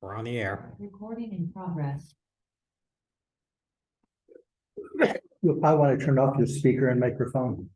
We're on the air. Recording in progress. You'll probably want to turn off your speaker and microphone.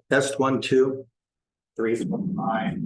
Test 1, 2. 3, 4, 5.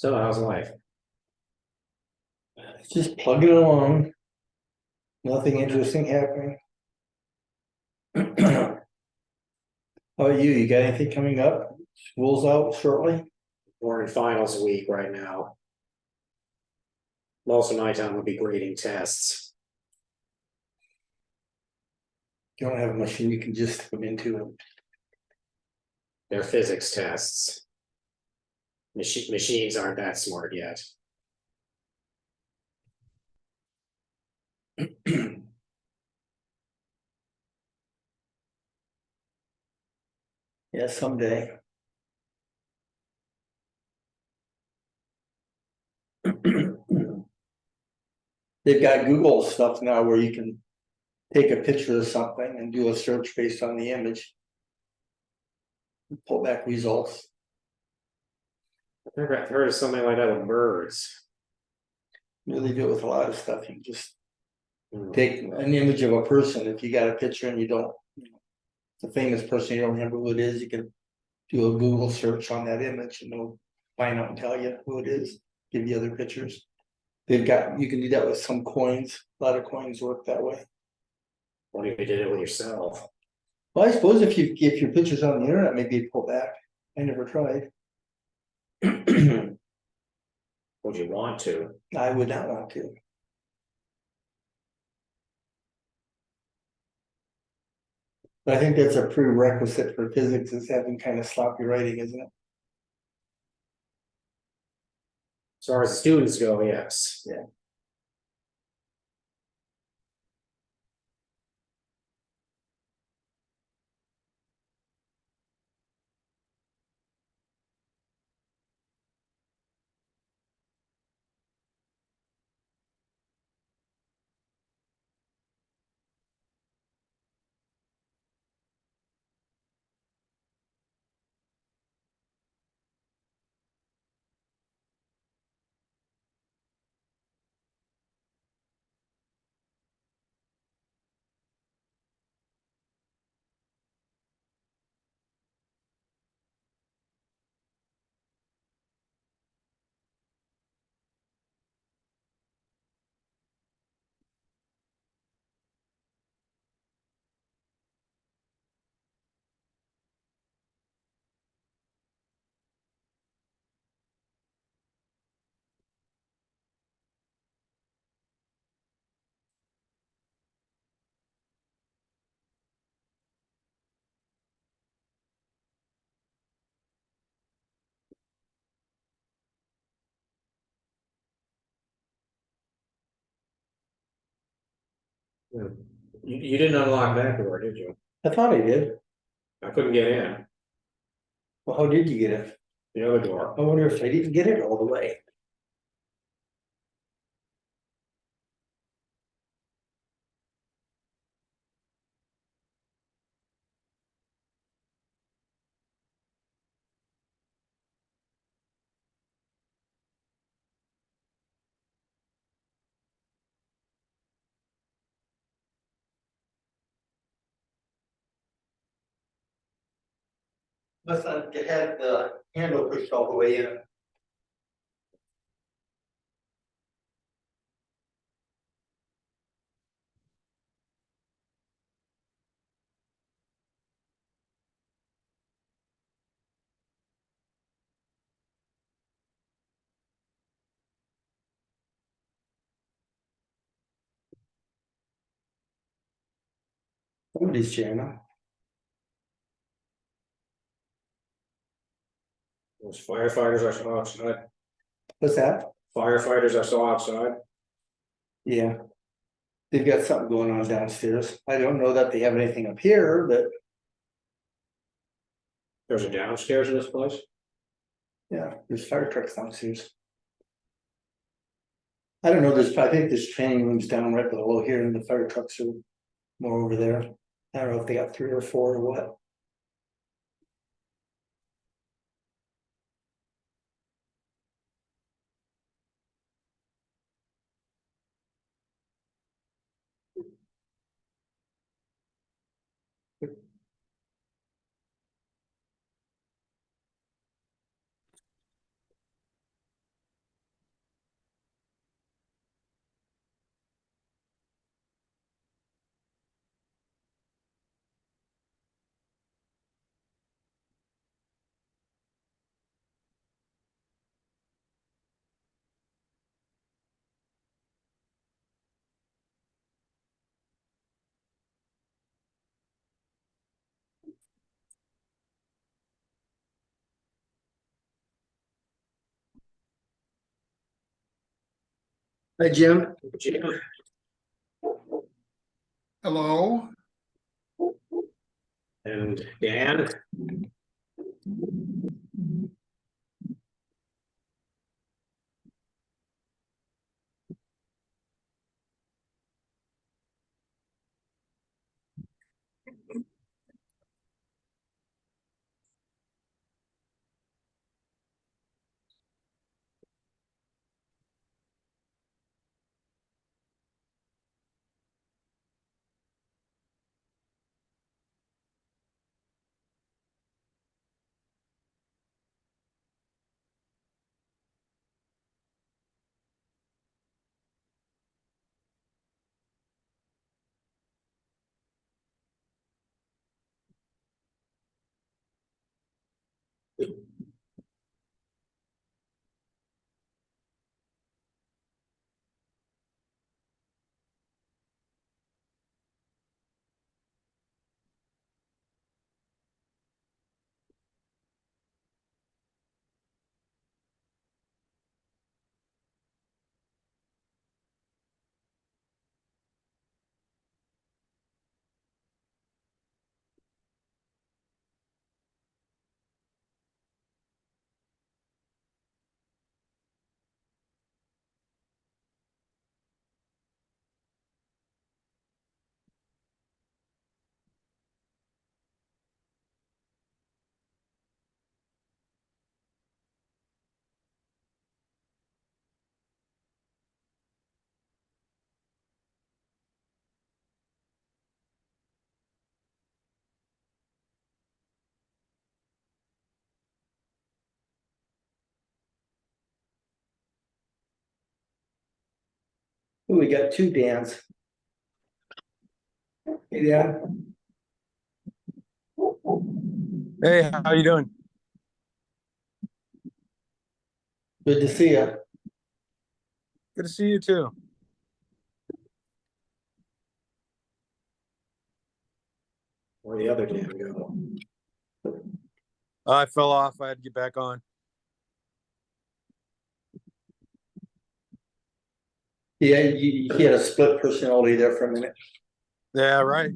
So how's life? Just plugging along. Nothing interesting happening. How about you? You got anything coming up? School's out shortly? We're in finals week right now. Most of my time will be grading tests. You don't have a machine you can just put into it. They're physics tests. Machines aren't that smart yet. Yeah, someday. They've got Google stuff now where you can take a picture of something and do a search based on the image. Pull back results. I've heard of something like that with birds. Really do it with a lot of stuff. You can just Hmm. take an image of a person. If you got a picture and you don't, it's a famous person, you don't remember who it is, you can do a Google search on that image and it'll find out and tell you who it is, give you other pictures. They've got, you can do that with some coins. A lot of coins work that way. What if you did it with yourself? Well, I suppose if your picture's on the internet, maybe you pull back. I never tried. Would you want to? I would not want to. But I think that's a prerequisite for physics is having kind of sloppy writing, isn't it? As far as the students go, yes. Yeah. You didn't unlock that door, did you? I thought I did. I couldn't get in, Well, how did you get it? the other door. I wonder if I didn't get it all the way. Must not have the handle pushed all the way in. Somebody's jamming. Those firefighters I saw outside, What's that? firefighters I saw outside. Yeah. They've got something going on downstairs. I don't know that they have anything up here, but There's a downstairs in this place. yeah, there's fire trucks downstairs. I don't know, I think this training room's down right below here and the fire trucks are more over there. I don't know if they got 3 or 4 or what. Hi, Jim. Jim, Hello, and Dan, We got 2 Dans. Hey, Dan. hey, how you doing? Good to see you. Good to see you too. where the other Dan go? I fell off. I had to get back on. Yeah, he had a split personality there for a minute. Yeah, right.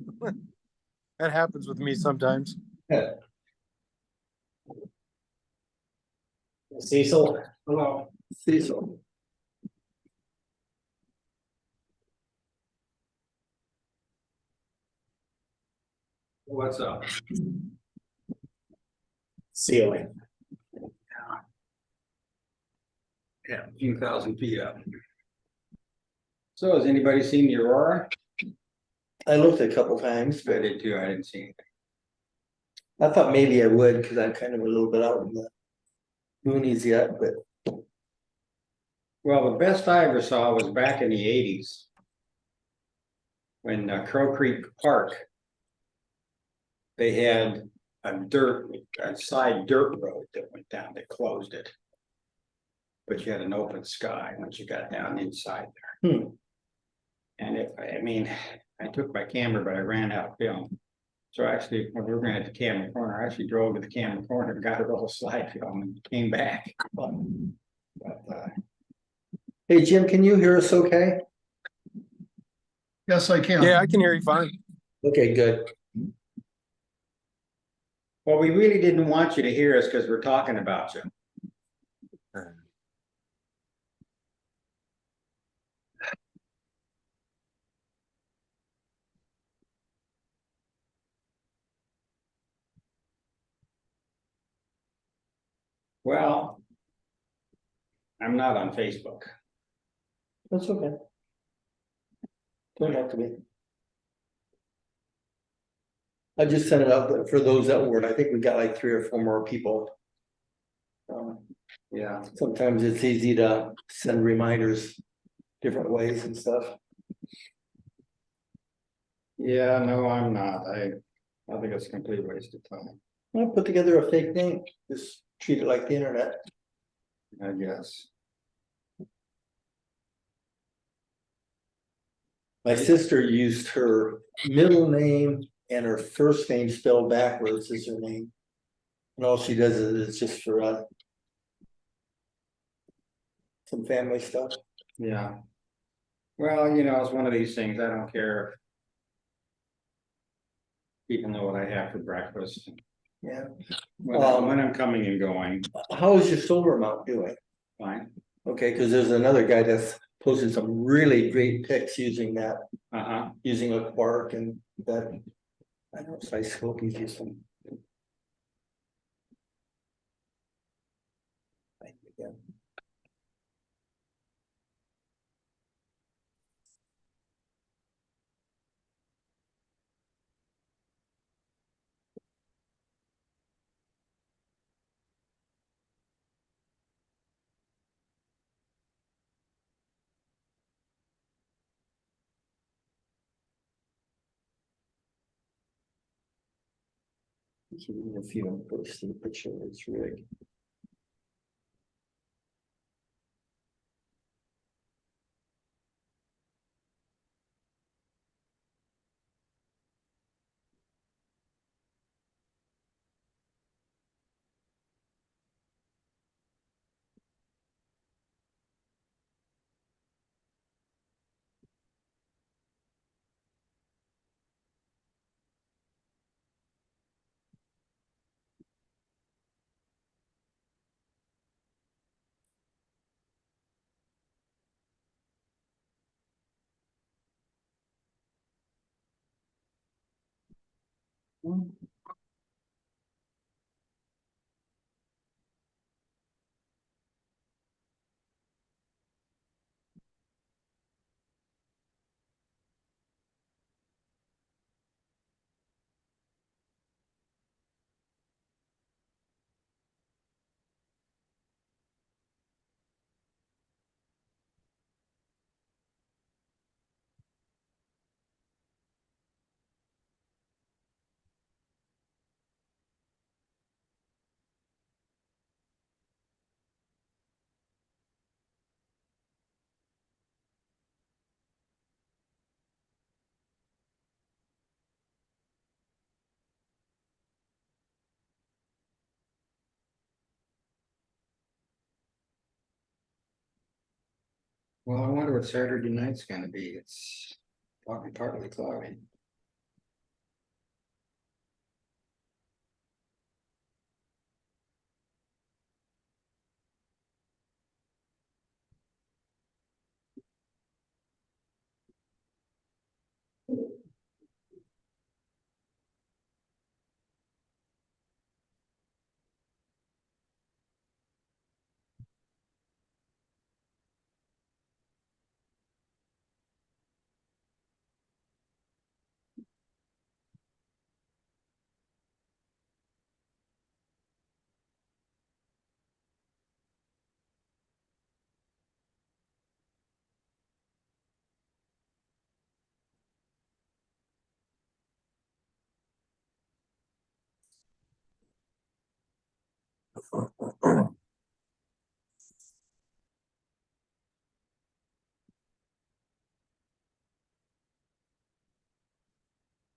That happens with me sometimes. Cecil, Hello. Cecil. What's up? ceiling. Yeah, a few thousand feet up. So has anybody seen the aurora? I looked a couple times, I but did too, I didn't see anything. I thought maybe I would, because I'm kind of a little bit out in the boonies yet, but Well, the best I ever saw was back in the eighties. When Crow Creek Park. They had a side dirt road that went down, they closed it. But you had an open sky once you got down inside there. Hmm. And I mean, I took my camera, but I ran out of film. So actually, when we were going to the camera corner, I actually drove to the camera corner and got a little slide film and came back. But, hey, Jim, can you hear us okay? Yes, I can. Yeah, I can hear you fine. Okay, good. well, we really didn't want you to hear us because we're talking about you. Well, I'm not on Facebook. That's okay. Don't have to be. I just sent it out for those that weren't. I think we got like 3 or 4 more people. Yeah. Sometimes it's easy to send reminders different ways and stuff. Yeah, no, I'm not. I think it's a complete waste of time, I'll put together a fake name, just treat it like the internet. I guess. My sister used her middle name and her first name spelled backwards as her name. And all she does is just for some family stuff. Yeah. Well, you know, it's one of these things. I don't care if people know what I have for breakfast. Yeah. When I'm coming and going, How is your solar mount doing? fine. Okay, because there's another guy that's posted some really great pics using that, using a quark and that. I don't know if I spoke you some. Again. Even if you don't post the picture, it's really. Well, I wonder what Saturday night's gonna be. It's partly cloudy.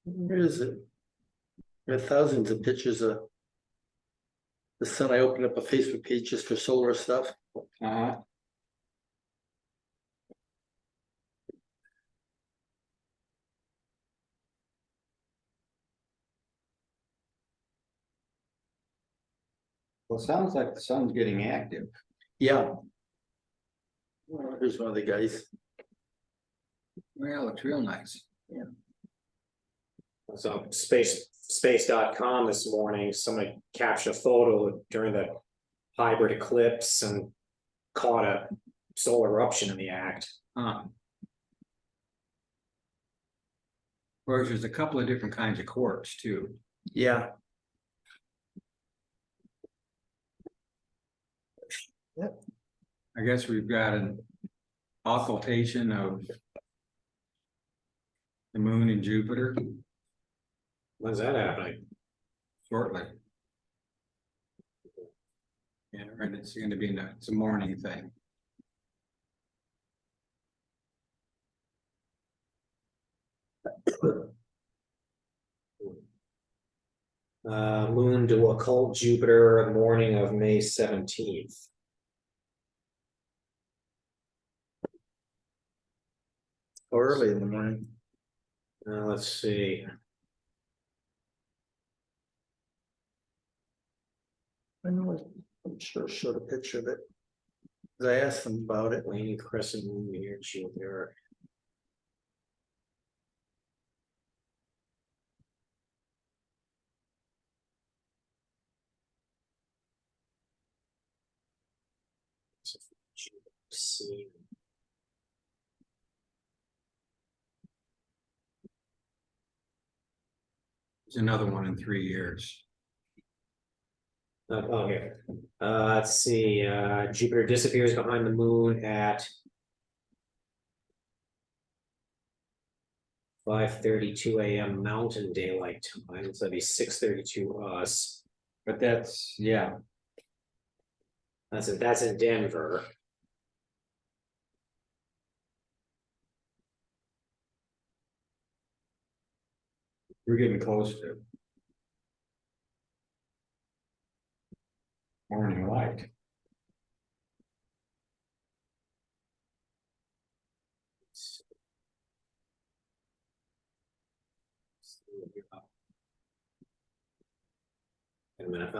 Where is it? There are thousands of pictures of the sun. I opened up a Facebook page just for solar stuff. Uh-huh. Well, it sounds like the sun's getting active. Yeah. Here's one of the guys. Well, it looks real nice. So space.com this morning, somebody captured a photo during the hybrid eclipse and caught a solar eruption in the act. Huh. Whereas there's a couple of different kinds of quarks too. Yeah. I guess we've got an occultation of the moon and Jupiter When's that happening? shortly. Yeah, right, it's gonna be, it's a morning thing. Moon to occult Jupiter, morning of May 17th. Early in the morning. Let's see. I know, I'm sure showed a picture of it. 'Cause I asked them about it. Waning crescent moon near Jupiter. See. There's another one in 3 years. Oh, here. Let's see, Jupiter disappears behind the moon at 5:32 a.m. Mountain Daylight Time, so that'd be 6:32 us. But that's, yeah, That's in Denver. we're getting close to morning light. Wait a minute,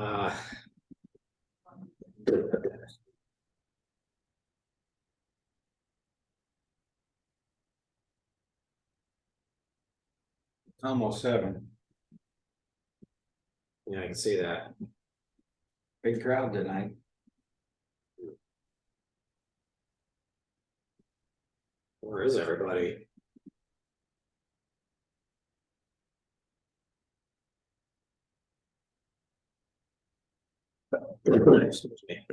Almost 7. yeah, I can see that. Big crowd tonight. Where is everybody? Excuse me.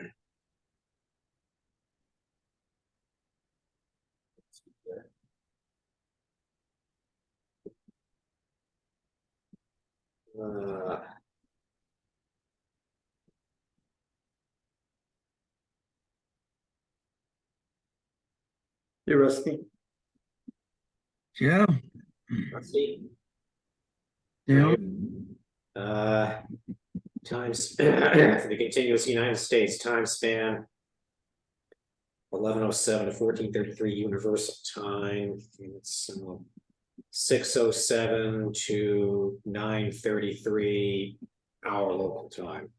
Uh, Hey, Rusty. Yeah, let's see. yeah. Times for the continuous United States time span. 11:07 to 14:33 universal time. It's 6:07 to 9:33 our local time.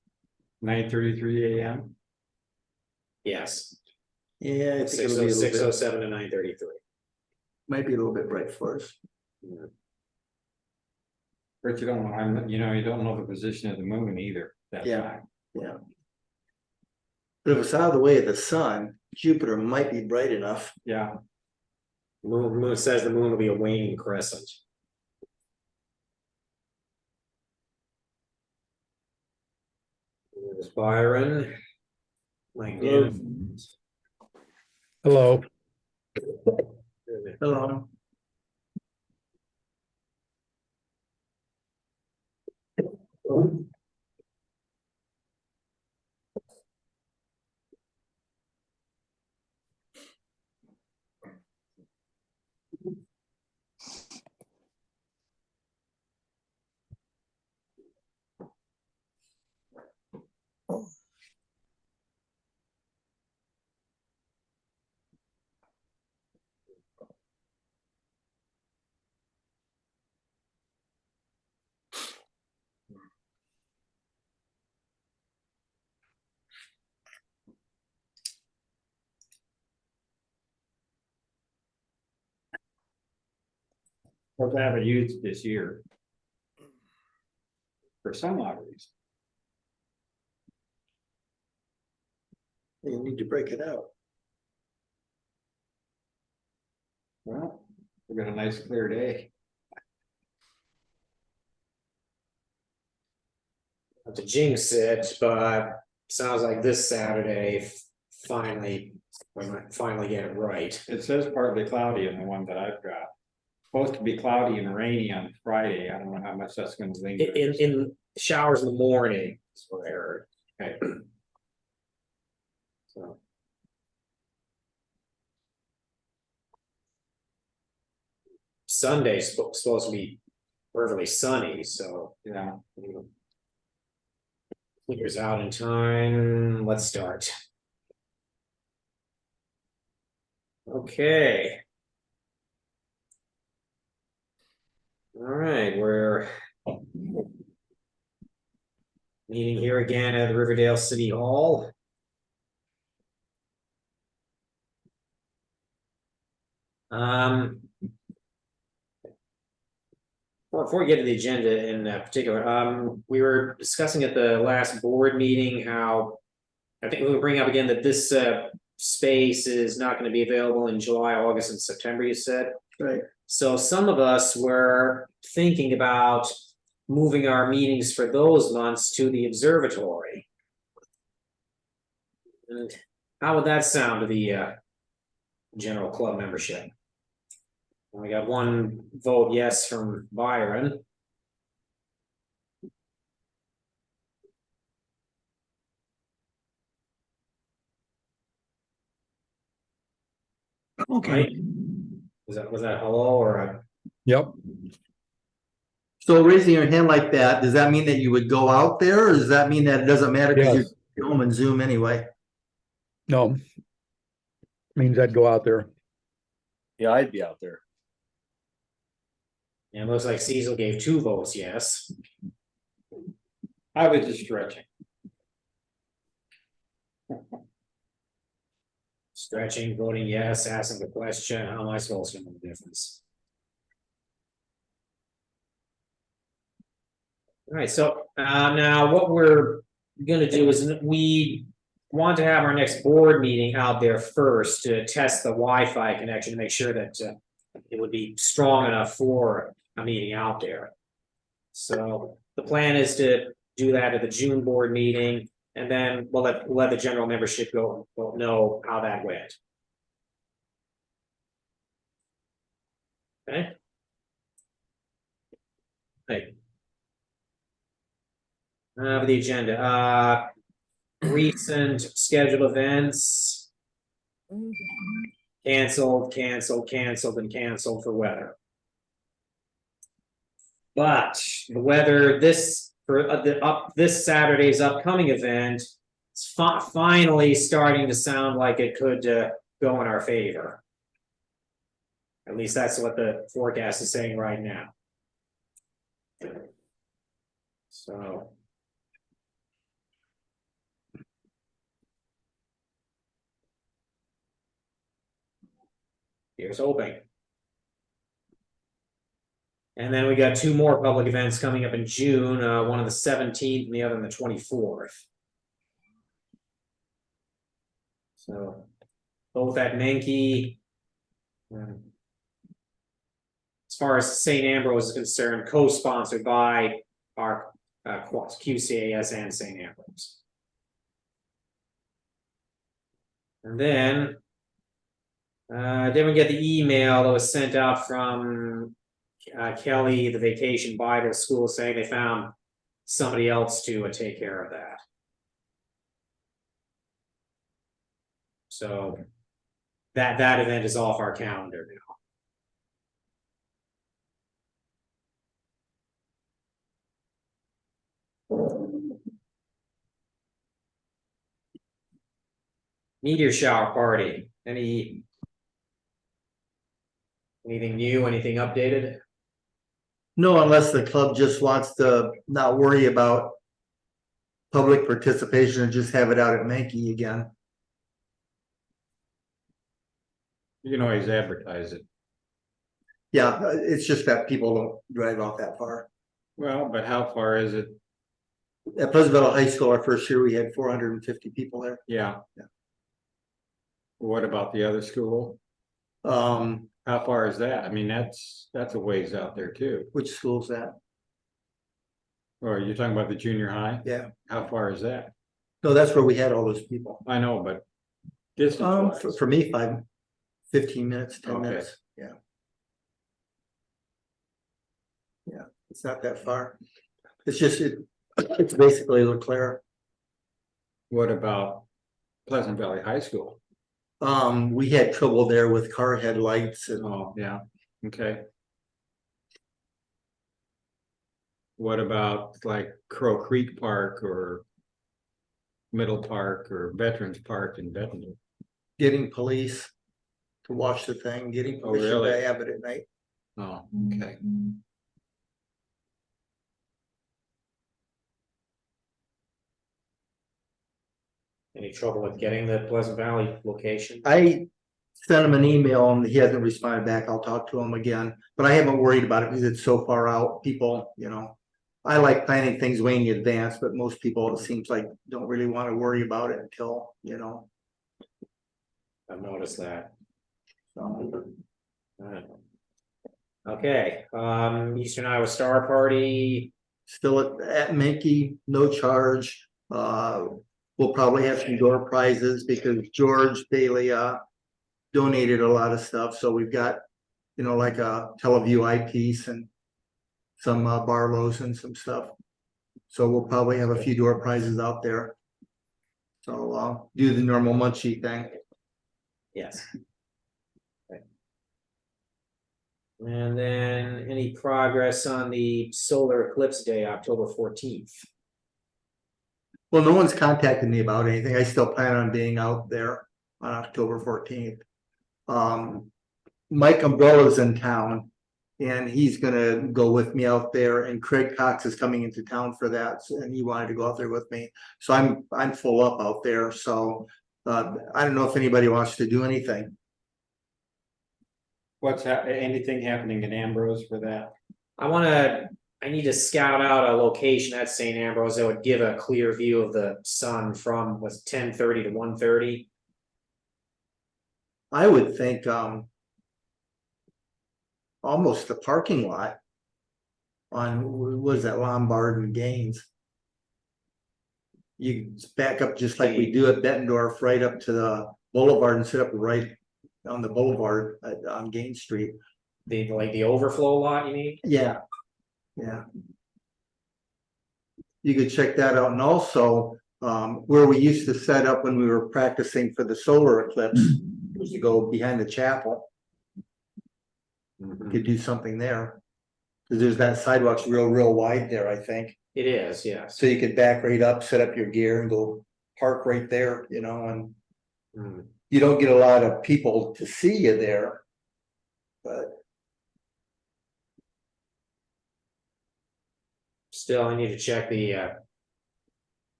9:33 a.m. Yes, Yeah, I think it'll be a little 6:07 to 9:33. might be a little bit bright for us. But you don't know, you don't know the position of the moon either. That Yeah. time. Yeah. But if it's out of the way of the sun, Jupiter might be bright enough. Yeah. Moon says the moon will be a waning crescent. There's Byron. Hello. Hello. Hello. But I haven't used it this year. For some odd reason. You need to break it out. Well, we got a nice clear day. Not to jinx it, but sounds like this Saturday, finally, we might finally get it right. It says partly cloudy in the one that I've got. Supposed to be cloudy and rainy on Friday. I don't know how much that's gonna linger. In showers in the morning, is what I heard. Okay. So. Sunday's supposed to be perfectly sunny, so. Yeah, Figures out in time, let's start. Okay. All right, we're meeting here again at the Riverdale City Hall. Before we get to the agenda in particular, we were discussing at the last board meeting how I think we'll bring up again that this space is not going to be available in July, August, and September, you said. Right. So some of us were thinking about moving our meetings for those months to the observatory. And how would that sound to the general club membership? We got one vote yes from Byron. Okay. Right? Was that hello or a? Yep. So raising your hand like that, does that mean that you would go out there, or does that mean that it doesn't matter because Yes. you're home and Zoom anyway? No. Means I'd go out there. Yeah, I'd be out there. And it looks like Cecil gave 2 votes yes. I was just stretching. Stretching, voting yes, asking the question, how am I supposed to know the difference? All right, so now what we're gonna do is we want to have our next board meeting out there first to test the Wi-Fi connection to make sure that it would be strong enough for a meeting out there. So the plan is to do that at the June board meeting, and then we'll let the general membership know how that went. Okay. Hey. For the agenda, recent scheduled events. Canceled, and canceled for weather. But the weather this Saturday's upcoming event is finally starting to sound like it could go in our favor. At least that's what the forecast is saying right now. So. Here's hoping. And then we got 2 more public events coming up in June, one on the 17th and the other on the 24th. So both at Menke. As far as St. Ambrose is concerned, co-sponsored by our QCAS and St. Ambrose. And then we get the email that was sent out from Kelly, the Vacation Bible School, saying they found somebody else to take care of that. So that event is off our calendar now. Meteor shower party. Anything new? Anything updated? No, unless the club just wants to not worry about public participation and just have it out at Menke again. You can always advertise it. Yeah, it's just that people don't drive out that far. Well, but how far is it? At Pleasantville High School, our first year, we had 450 people there. Yeah. Yeah. What about the other school? Um, How far is that? I mean, that's a ways out there too. which school's that? Or you're talking about the junior high? Yeah, How far is that? no, that's where we had all those people. I know, but distance For, wise, for me, 15 minutes, 10 Okay. minutes, yeah. Yeah, it's not that far. It's just, it's basically LeClaire. what about Pleasant Valley High School? We had trouble there with car headlights and Oh, yeah, okay. What about like Crow Creek Park or Middle Park or Veterans Park in Bettendorf? getting police to watch the thing, getting Oh, permission really? to have it at night. Oh, okay. Any trouble with getting the Pleasant Valley location? I sent him an email and he hasn't responded back. I'll talk to him again, but I haven't worried about it because it's so far out. People, I like planning things way in advance, but most people, it seems like, don't really want to worry about it until, I've noticed that. so. Alright. Okay, Eastern Iowa Star Party, Still at Menke, no charge. We'll probably have some door prizes because George Bailey donated a lot of stuff. So we've got, like a Teleview eyepiece and some Barlows and some stuff. So we'll probably have a few door prizes out there. So do the normal munchie thing. yes. Okay. And then any progress on the solar eclipse day, October 14th? Well, no one's contacted me about anything. I still plan on being out there on October 14th. Mike Umbrella's in town and he's gonna go with me out there, and Craig Cox is coming into town for that, and he wanted to go out there with me. So I'm full up out there, so I don't know if anybody wants to do anything. Anything happening in Ambrose for that? I need to scout out a location at St. Ambrose that would give a clear view of the sun from 10:30 to 1:30. I would think almost the parking lot on, what is that, Lombard and Gaines. You back up just like we do at Bettendorf, right up to the boulevard and sit up right on the boulevard on Gaines Street. The overflow lot, you mean? Yeah. Yeah. You could check that out, and also where we used to set up when we were practicing for the solar eclipse was to go behind the chapel. Mm-hmm. Could do something there. Cause there's that sidewalk's real wide there, I think. It is, yes. So you could back right up, set up your gear and go park right there, and Mm. you don't get a lot of people to see you there. But Still, I need to check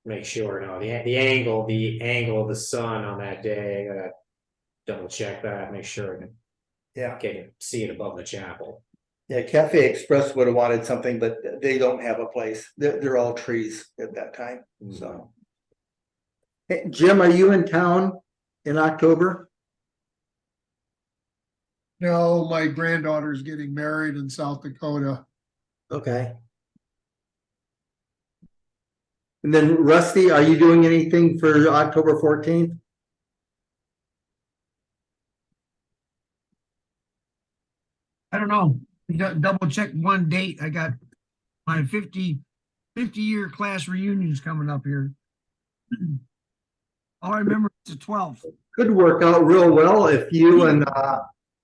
make sure, no, the angle of the sun on that day, I gotta double check that, make sure I yeah, can see it above the chapel. yeah, Cafe Express would have wanted something, but they don't have a place. They're all trees at that time, so. Hey, Jim, are you in town in October? No, my granddaughter's getting married in South Dakota. Okay. And then Rusty, are you doing anything for October 14th? I don't know. We got double check one date. I got my 50-year class reunions coming up here. All I remember is the 12th. Could work out real well if you and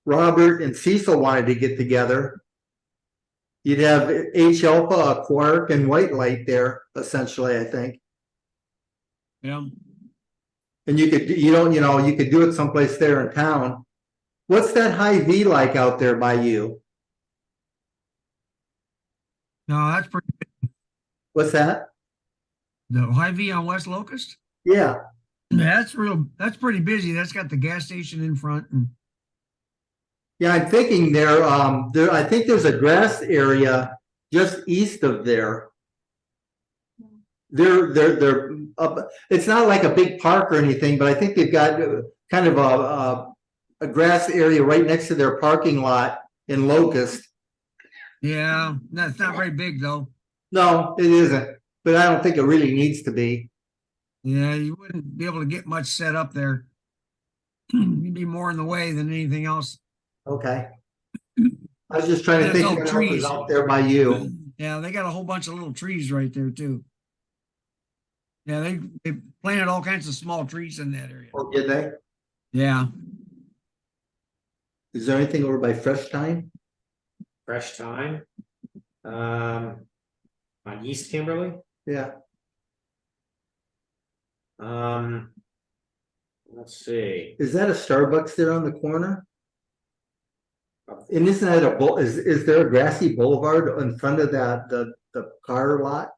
Robert and Cecil wanted to get together. You'd have H Alpha, a Quark, and White Light there, essentially, I think. Yeah. And you could, you could do it someplace there in town. What's that high V like out there by you? No, that's pretty. What's that? The high V on West Locust. Yeah, Yeah, that's pretty busy. That's got the gas station in front. And Yeah, I'm thinking there, I think there's a grass area just east of there. They're up, it's not like a big park or anything, but I think they've got kind of a grass area right next to their parking lot in Locust. Yeah, that's not very big though. No, it isn't, but I don't think it really needs to be. Yeah, you wouldn't be able to get much set up there. You'd be more in the way than anything else. Okay. I was just trying to That's think all of what was trees. out there by you. Yeah, they got a whole bunch of little trees right there too. Yeah, they planted all kinds of small trees in that area. Or did they? Yeah. Is there anything over by Fresh Time? Fresh time. On East Kimberly. Yeah. Let's see. Is that a Starbucks there on the corner? And isn't that is there a grassy boulevard in front of that, the car lot?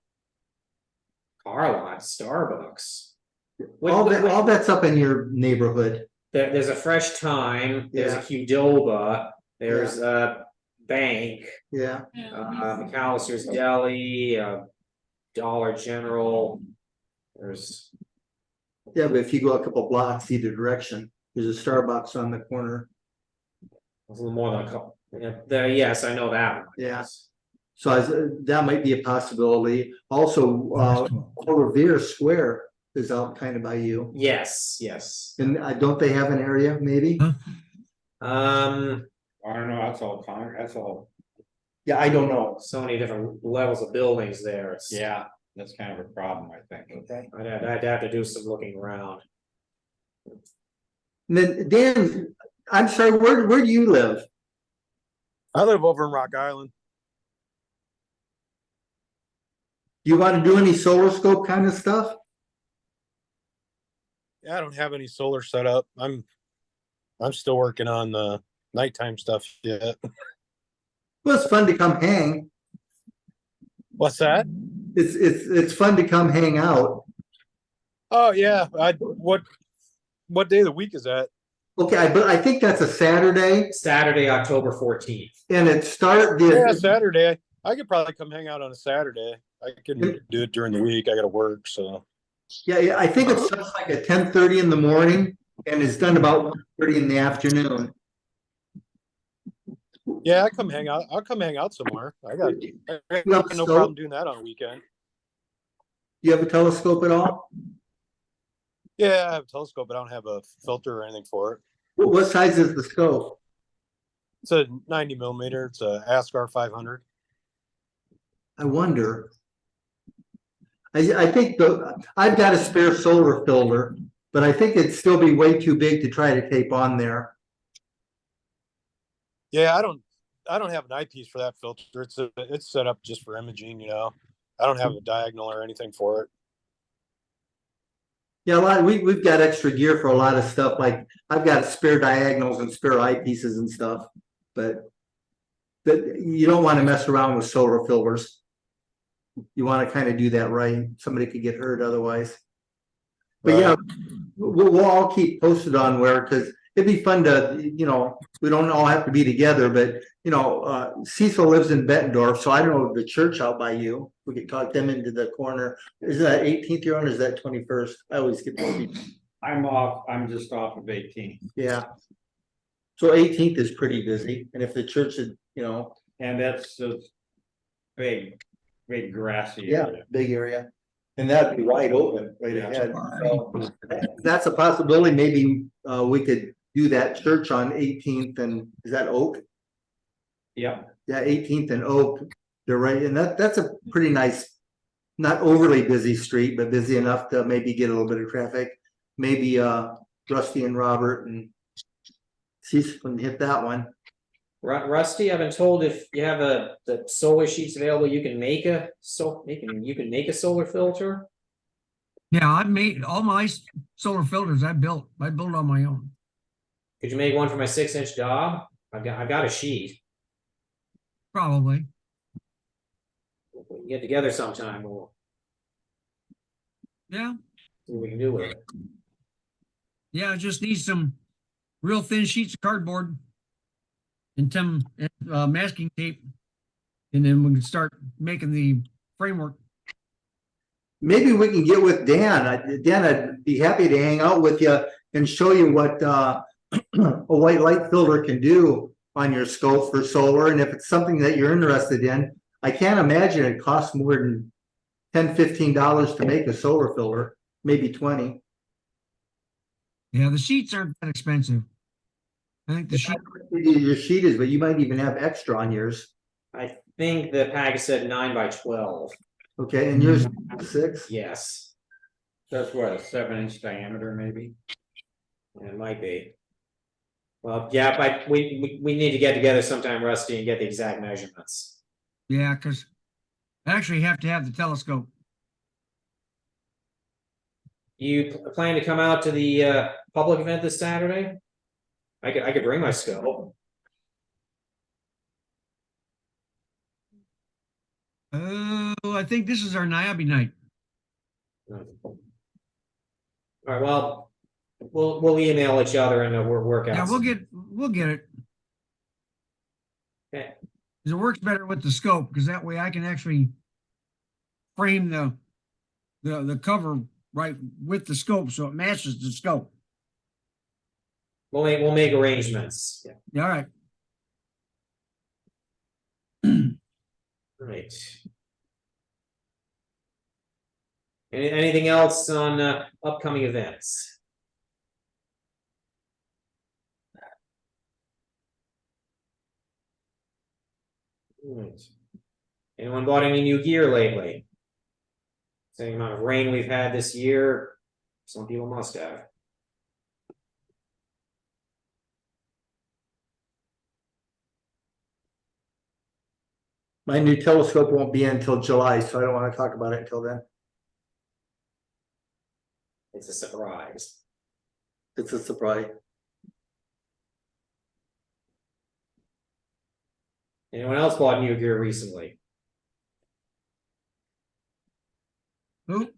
Car lot, Starbucks. All that's up in your neighborhood. There's a Fresh Time, there's a Yeah. Qdoba, there's a bank, Yeah, McAllister's Deli, Dollar General. There's yeah, but if you go a couple blocks either direction, there's a Starbucks on the corner. a little more than a couple. Yeah, yes, I know that one. Yeah. So that might be a possibility. Also, Revere Square is out kind of by you. Yes, yes. And don't they have an area maybe? Huh? I don't know, that's all, Yeah, I don't know. So many different levels of buildings there. It's, yeah, that's kind of a problem, I think. Okay. I'd have to do some looking around. And then Dan, I'm sorry, where do you live? I live over in Rock Island. Do you want to do any solar scope kind of stuff? Yeah, I don't have any solar set up. I'm still working on the nighttime stuff yet. Well, it's fun to come hang. What's that? It's fun to come hang out. Oh yeah. What day of the week is that? Okay, but I think that's a Saturday, Saturday, October 14th. and Yeah, Saturday. I could probably come hang out on a Saturday. I can do it during the week. I gotta work, so Yeah, I think it starts like at 10:30 in the morning and is done about 1:30 in the afternoon. yeah, I'll come hang out somewhere. I got no problem doing that on a weekend. You have a telescope at all? Yeah, I have a telescope, but I don't have a filter or anything for it. What size is the scope? It's a 90 millimeter. It's a ASCAR 500. I wonder. I think I've got a spare solar filter, but I think it'd still be way too big to try to tape on there. Yeah, I don't have an eyepiece for that filter. It's set up just for imaging, you know. I don't have a diagonal or anything for it. Yeah, we've got extra gear for a lot of stuff. Like I've got spare diagonals and spare eyepieces and stuff, but you don't want to mess around with solar filters. You want to kind of do that right. Somebody could get hurt otherwise. But yeah, we'll all keep posted on where, because it'd be fun to, we don't all have to be together, but Cecil lives in Bettendorf, so I don't know the church out by you. We could talk them into the corner. Is that 18th you're on, or is that 21st? I always get those. I'm just off of 18. Yeah. So 18th is pretty busy, and if the church is, And that's a big grassy yeah, area. big area. And that'd be wide open right Yeah. ahead. So that's a possibility. Maybe we could do that church on 18th and is that Oak? Yep. Yeah, 18th and Oak. They're right. And that's a pretty nice, not overly busy street, but busy enough to maybe get a little bit of traffic. Maybe Rusty and Robert and Cecil can hit that one. Rusty, I've been told if you have the solar sheets available, you can make a solar filter. Yeah, I made all my solar filters. I built on my own. Could you make one for my 6-inch Dob? I've got a sheet. Probably. We can get together sometime. We'll Yeah. see what we can do with it. Yeah, I just need some real thin sheets of cardboard. and masking tape. And then we can start making the framework. Maybe we can get with Dan. Dan, I'd be happy to hang out with you and show you what a white light filter can do on your scope for solar. And if it's something that you're interested in, I can't imagine it costs more than $10-15 to make a solar filter, maybe 20. Yeah, the sheets aren't that expensive. I think the sheet, Your sheet is, but you might even have extra on yours. I think the package said 9x12. Okay, and yours 6? Yes, That's what, a 7-inch diameter maybe? it might be. Well, yeah, but we need to get together sometime, Rusty, and get the exact measurements. yeah, because I actually have to have the telescope. You plan to come out to the public event this Saturday? I could bring my scope. I think this is our Niabi night. All right, well, we'll email each other and we'll work out. Yeah, we'll get it. Okay. 'Cause it works better with the scope, because that way I can actually frame the cover right with the scope, so it matches the scope. We'll make arrangements. Yeah. Yeah, all right. Right. Anything else on upcoming events? Right. Anyone bought any new gear lately? Same amount of rain we've had this year, some people must have. My new telescope won't be in until July, so I don't want to talk about it until then. It's a surprise. It's a surprise. Anyone else bought new gear recently? Who?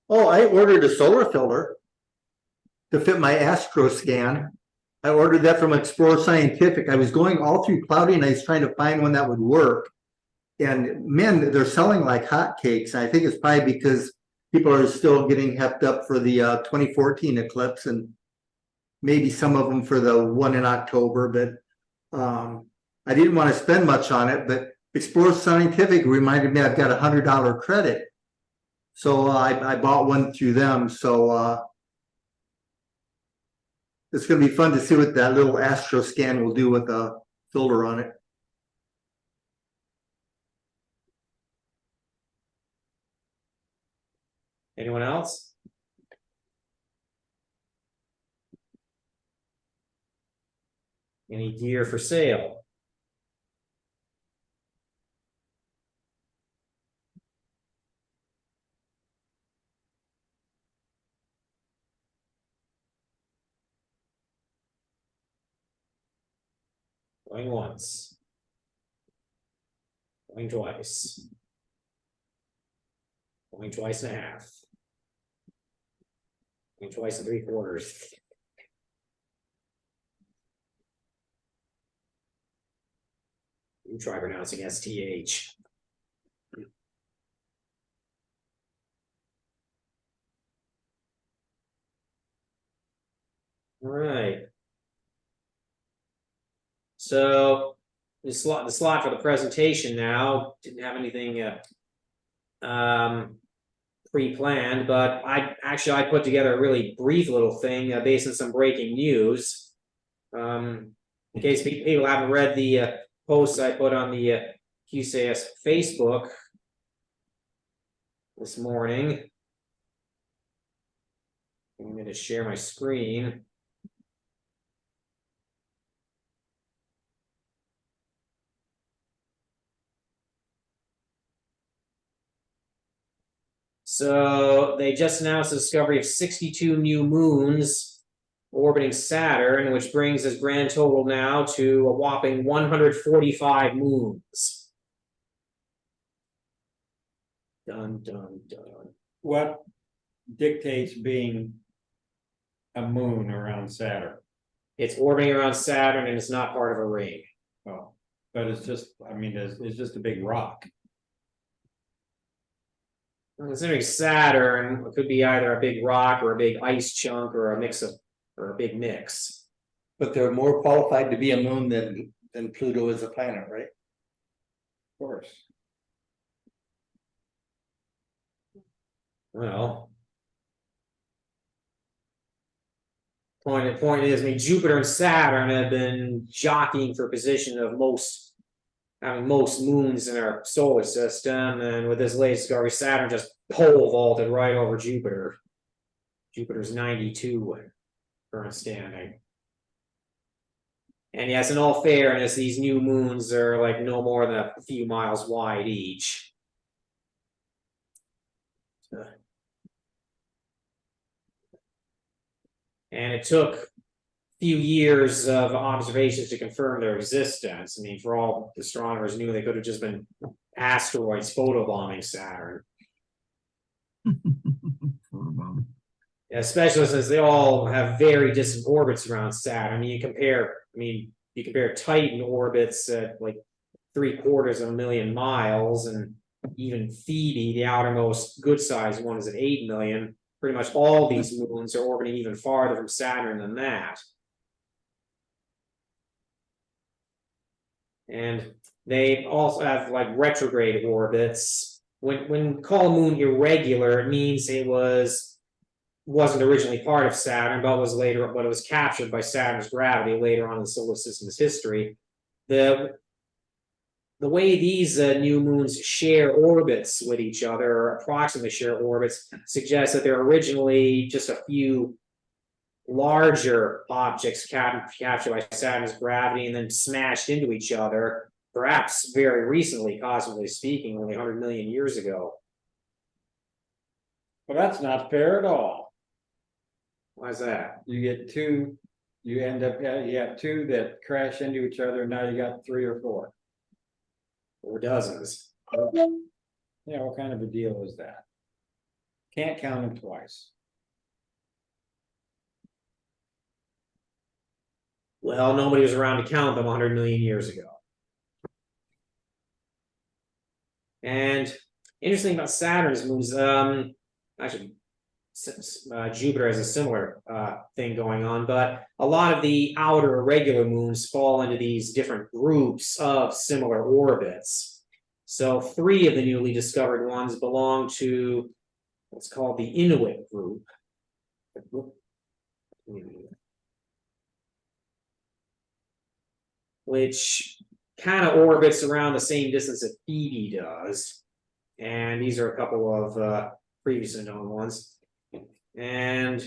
Oh, I ordered a solar filter to fit my Astro scan. I ordered that from Explorer Scientific. I was going all through Cloudy Nights trying to find one that would work. And man, they're selling like hotcakes. I think it's probably because people are still getting hepped up for the 2014 eclipse, and maybe some of them for the one in October. But I didn't want to spend much on it. But Explorer Scientific reminded me I've got $100 credit, so I bought one through them. So it's going to be fun to see what that little Astro scan will do with a filter on it. Anyone else? Any gear for sale? Going once. Going twice. Going twice and a half. Going twice and 3/4. You try pronouncing STH. All right. So the slot for the presentation now didn't have anything pre-planned, but I put together a really brief little thing based on some breaking news. In case people haven't read the posts I put on the QCAS Facebook this morning. I'm going to share my screen. So they just announced the discovery of 62 new moons orbiting Saturn, which brings its grand total now to a whopping 145 moons. Dun, dun, dun. What dictates being a moon around Saturn? It's orbiting around Saturn and it's not part of a ring. Oh, but it's just, I mean, it's just a big rock. Considering Saturn, it could be either a big rock or a big ice chunk or a mix of, or a big mix. But they're more qualified to be a moon than Pluto is a planet, right? Of course. Well. Point is, I mean, Jupiter and Saturn have been jockeying for position of most moons in our solar system, and with this latest discovery, Saturn just pole vaulted right over Jupiter. Jupiter's 92 current standing. And yes, in all fairness, these new moons are like no more than a few miles wide each. And it took a few years of observations to confirm their existence. I mean, for all astronomers knew, they could have just been asteroids photobombing Saturn. Photobomb. Especially since they all have very distant orbits around Saturn. I mean, you compare Titan orbits at like 750,000 miles, and even Phoebe, the outermost good sized one, is at 8 million. Pretty much all these moons are orbiting even farther from Saturn than that. And they also have like retrograde orbits. When call a moon irregular, it means it wasn't originally part of Saturn, but it was captured by Saturn's gravity later on in the solar system's history. The way these new moons share orbits with each other, or approximately share orbits, suggests that they're originally just a few larger objects captured by Saturn's gravity and then smashed into each other, perhaps very recently, cosmically speaking, only 100 million years ago. Well, that's not fair at all. Why is that? You get two, you have two that crash into each other, and now you got 3 or 4. Or dozens. Yeah, what kind of a deal is that? Can't count them twice. Well, nobody was around to count them 100 million years ago. And interesting about Saturn's moons, actually, Jupiter has a similar thing going on, but a lot of the outer irregular moons fall into these different groups of similar orbits. So 3 of the newly discovered ones belong to what's called the Inuit group. Which kind of orbits around the same distance that Phoebe does. And these are a couple of previously known ones. And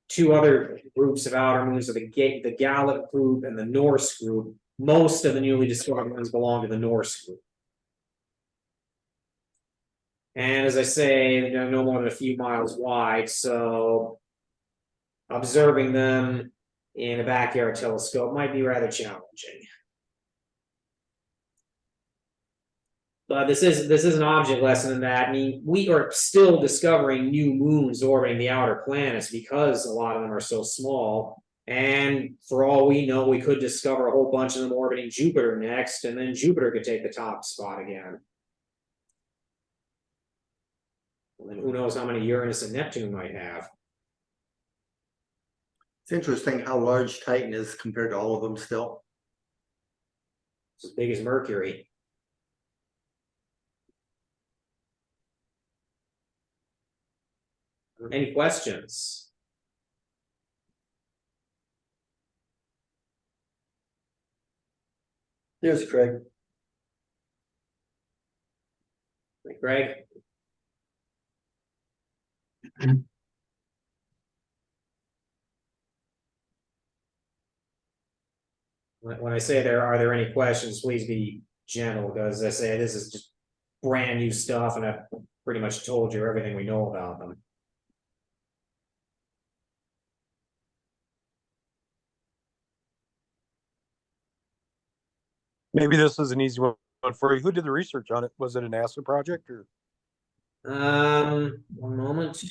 2 other groups of outer moons are the Gallic group and the Norse group. Most of the newly discovered ones belong to the Norse group. And as I say, they're no more than a few miles wide, so observing them in a backyard telescope might be rather challenging. But this is an object lesson in that. I mean, we are still discovering new moons orbiting the outer planets because a lot of them are so small. And for all we know, we could discover a whole bunch of them orbiting Jupiter next, and then Jupiter could take the top spot again. And then who knows how many Uranus and Neptune might have. It's interesting how large Titan is compared to all of them still. It's as big as Mercury. Any questions? There's Craig. Greg? When I say are there any questions, please be gentle, because as I say, this is just brand new stuff, and I've pretty much told you everything we know about them. Maybe this is an easy one for you. Who did the research on it? Was it a NASA project or? One moment.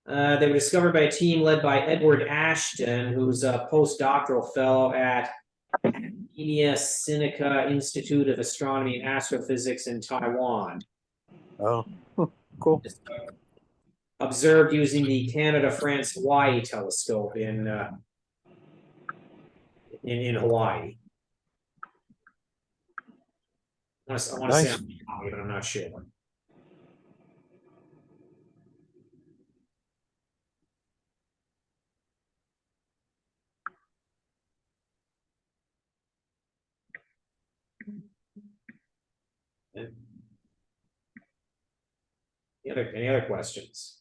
They were discovered by a team led by Edward Ashton, who's a postdoctoral fellow at India Sinica Institute of Astronomy and Astrophysics in Taiwan. Oh, cool. Observed using the Canada, France, Hawaii telescope in Hawaii. I want to Nice. say I'm Hawaii, but I'm not sure. Any other questions?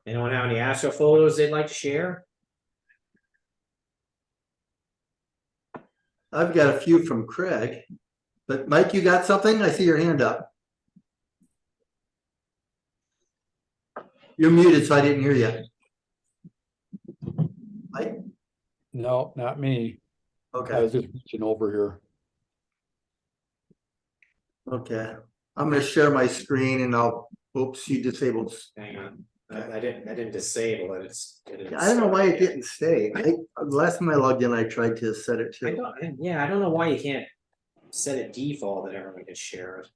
Anyone have any astro photos they'd like to share? I've got a few from Craig, but Mike, you got something? I see your hand up. You're muted, so I didn't hear you. Mike? No, not me. I Okay, was just reaching over here. okay. I'm gonna share my screen and oops, you disabled. Hang on. I didn't disable it. I don't know why it didn't stay. Last time I logged in, I tried to set it I to. don't know why you can't set it default that everyone can share it.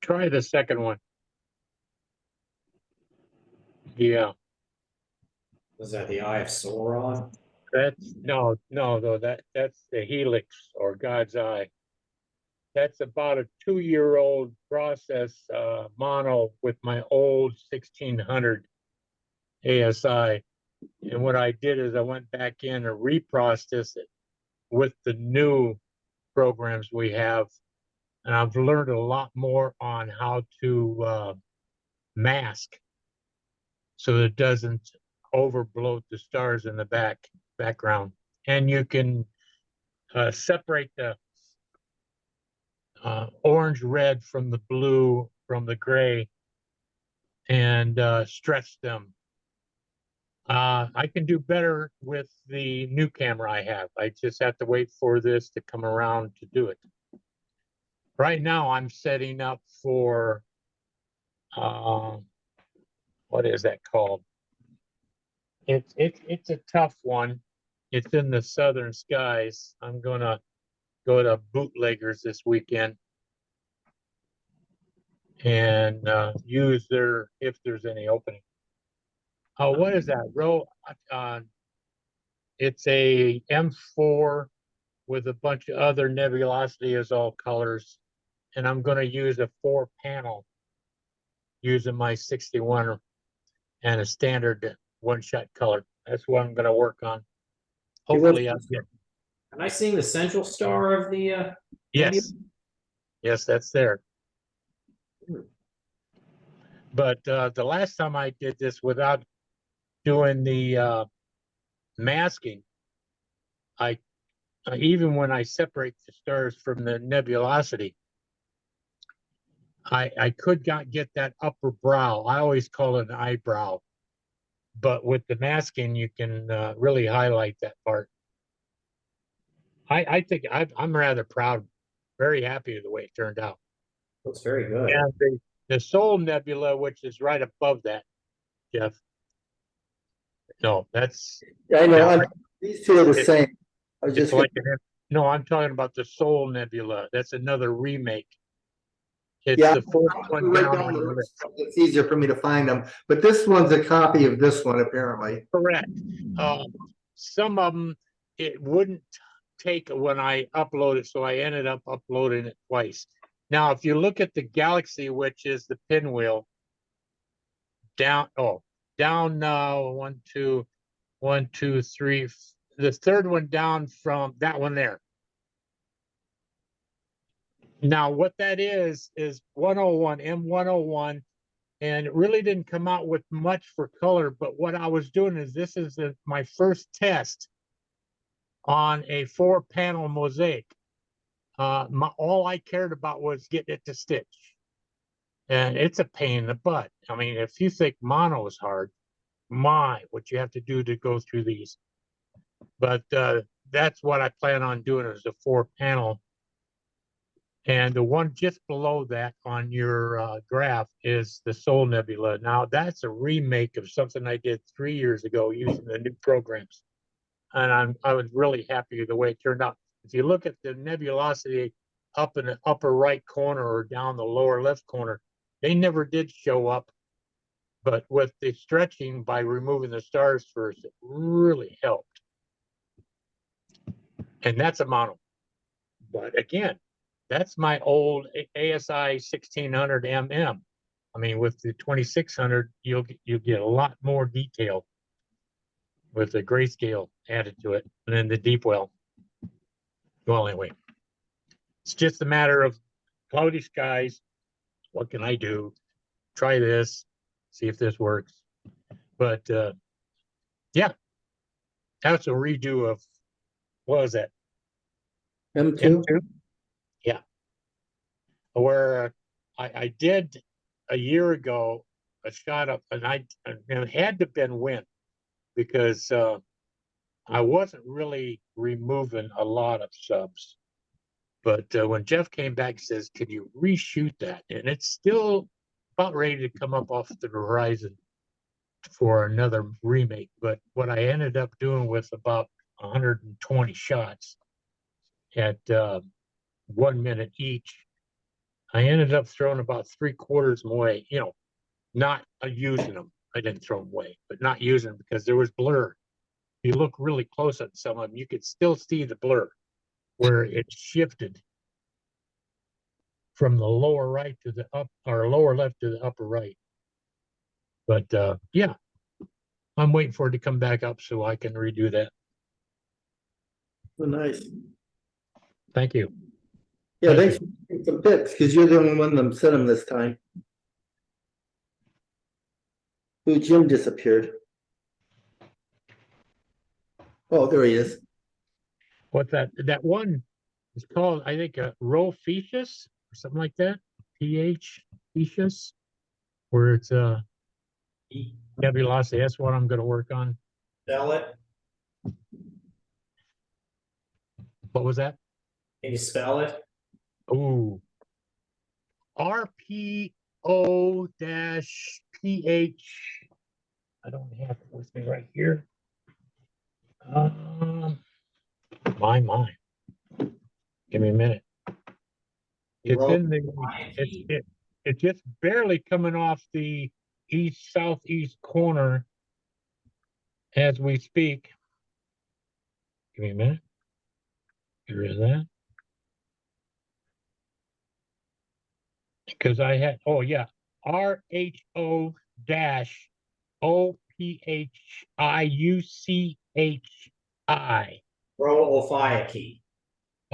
Try the second one. Yeah, Was that the Eye of Sauron? that's no, that's the helix or God's eye. That's about a 2-year-old process mono with my old 1600 ASI. And what I did is I went back in and reprocessed it with the new programs we have. And I've learned a lot more on how to mask so that it doesn't overbloat the stars in the background. And you can separate the orange red from the blue from the gray and stretch them. I can do better with the new camera I have. I just have to wait for this to come around to do it. Right now I'm setting up for what is that called? It's a tough one. It's in the southern skies. I'm gonna go to Bootleggers this weekend and use their, if there's any opening. Oh, what is that? It's a M4 with a bunch of other nebulosity as all colors. And I'm gonna use a 4-panel using my 61 and a standard one-shot color. That's what I'm gonna work on. Hopefully I'll get. Am I seeing the central star of the Yes. Yes, that's there. But the last time I did this without doing the masking, I even when I separate the stars from the nebulosity, I could not get that upper brow. I always call it an eyebrow. But with the masking, you can really highlight that part. I think I'm rather proud, very happy with the way it turned out. looks very good. And the Sol Nebula, which is right above that, Jeff. No, that's I know, Yeah. these two are the same. I was it's just, like no, I'm talking about the Sol Nebula. That's another remake. It's yeah, the fourth I'm one gonna write down down on the the notes, list. it's easier for me to find them, but this one's a copy of this one apparently. Correct. Some of them it wouldn't take when I upload it, so I ended up uploading it twice. Now, if you look at the Galaxy, which is the pinwheel, down 1, 2, 1, 2, 3. The third one down from that one there. Now, what that is 101, M101 and it really didn't come out with much for color. But what I was doing is this is my first test on a 4-panel mosaic. All I cared about was getting it to stitch, and it's a pain in the butt. I mean, if you think mono is hard, what you have to do to go through these. But that's what I plan on doing is a 4-panel. And the one just below that on your graph is the Sol Nebula. Now that's a remake of something I did 3 years ago using the new programs, and I was really happy with the way it turned out. If you look at the nebulosity up in the upper right corner or down the lower left corner, they never did show up. But with the stretching by removing the stars first, it really helped. And that's a mono. But again, that's my old ASI 1600 mm. I mean, with the 2600, you'll get a lot more detail with the grayscale added to it, and then the deep well. Well, anyway, it's just a matter of cloudy skies. What can I do? Try this, see if this works. But yeah, that's a redo of, what was that? M2? Yeah. Where I did a year ago a shot up, and it had to have been wind because I wasn't really removing a lot of subs. But when Jeff came back, he says, "Can you reshoot that?" And it's still about ready to come up off the horizon for another remake. But what I ended up doing with about 120 shots at 1 minute each, I ended up throwing about 3/4 of them away. You know, not using them. I didn't throw them away, but not using them because there was blur. If you look really close at some of them, you could still see the blur where it shifted from the lower right to the up, or lower left to the upper right. But yeah, I'm waiting for it to come back up so I can redo that. Oh, nice. Thank you. Yeah, Thank thanks for taking some pics, because you're the only one that sent them this time. Ooh, Jim disappeared. Oh, there he is. What's that? That one is called, I think, a Rhoephaeus or something like that. Phaeus, where it's nebulosity. That's what I'm going to work on. Spell it. What was that? Can you spell it? Ooh. RPO-PH. I don't have it with me right here. My. Give me a minute. It's in the, it's just barely coming off the southeast corner as we speak. Give me a minute. Get rid of that. Because I had, oh yeah, RHO-OPHIUCHI. Ophiuchi.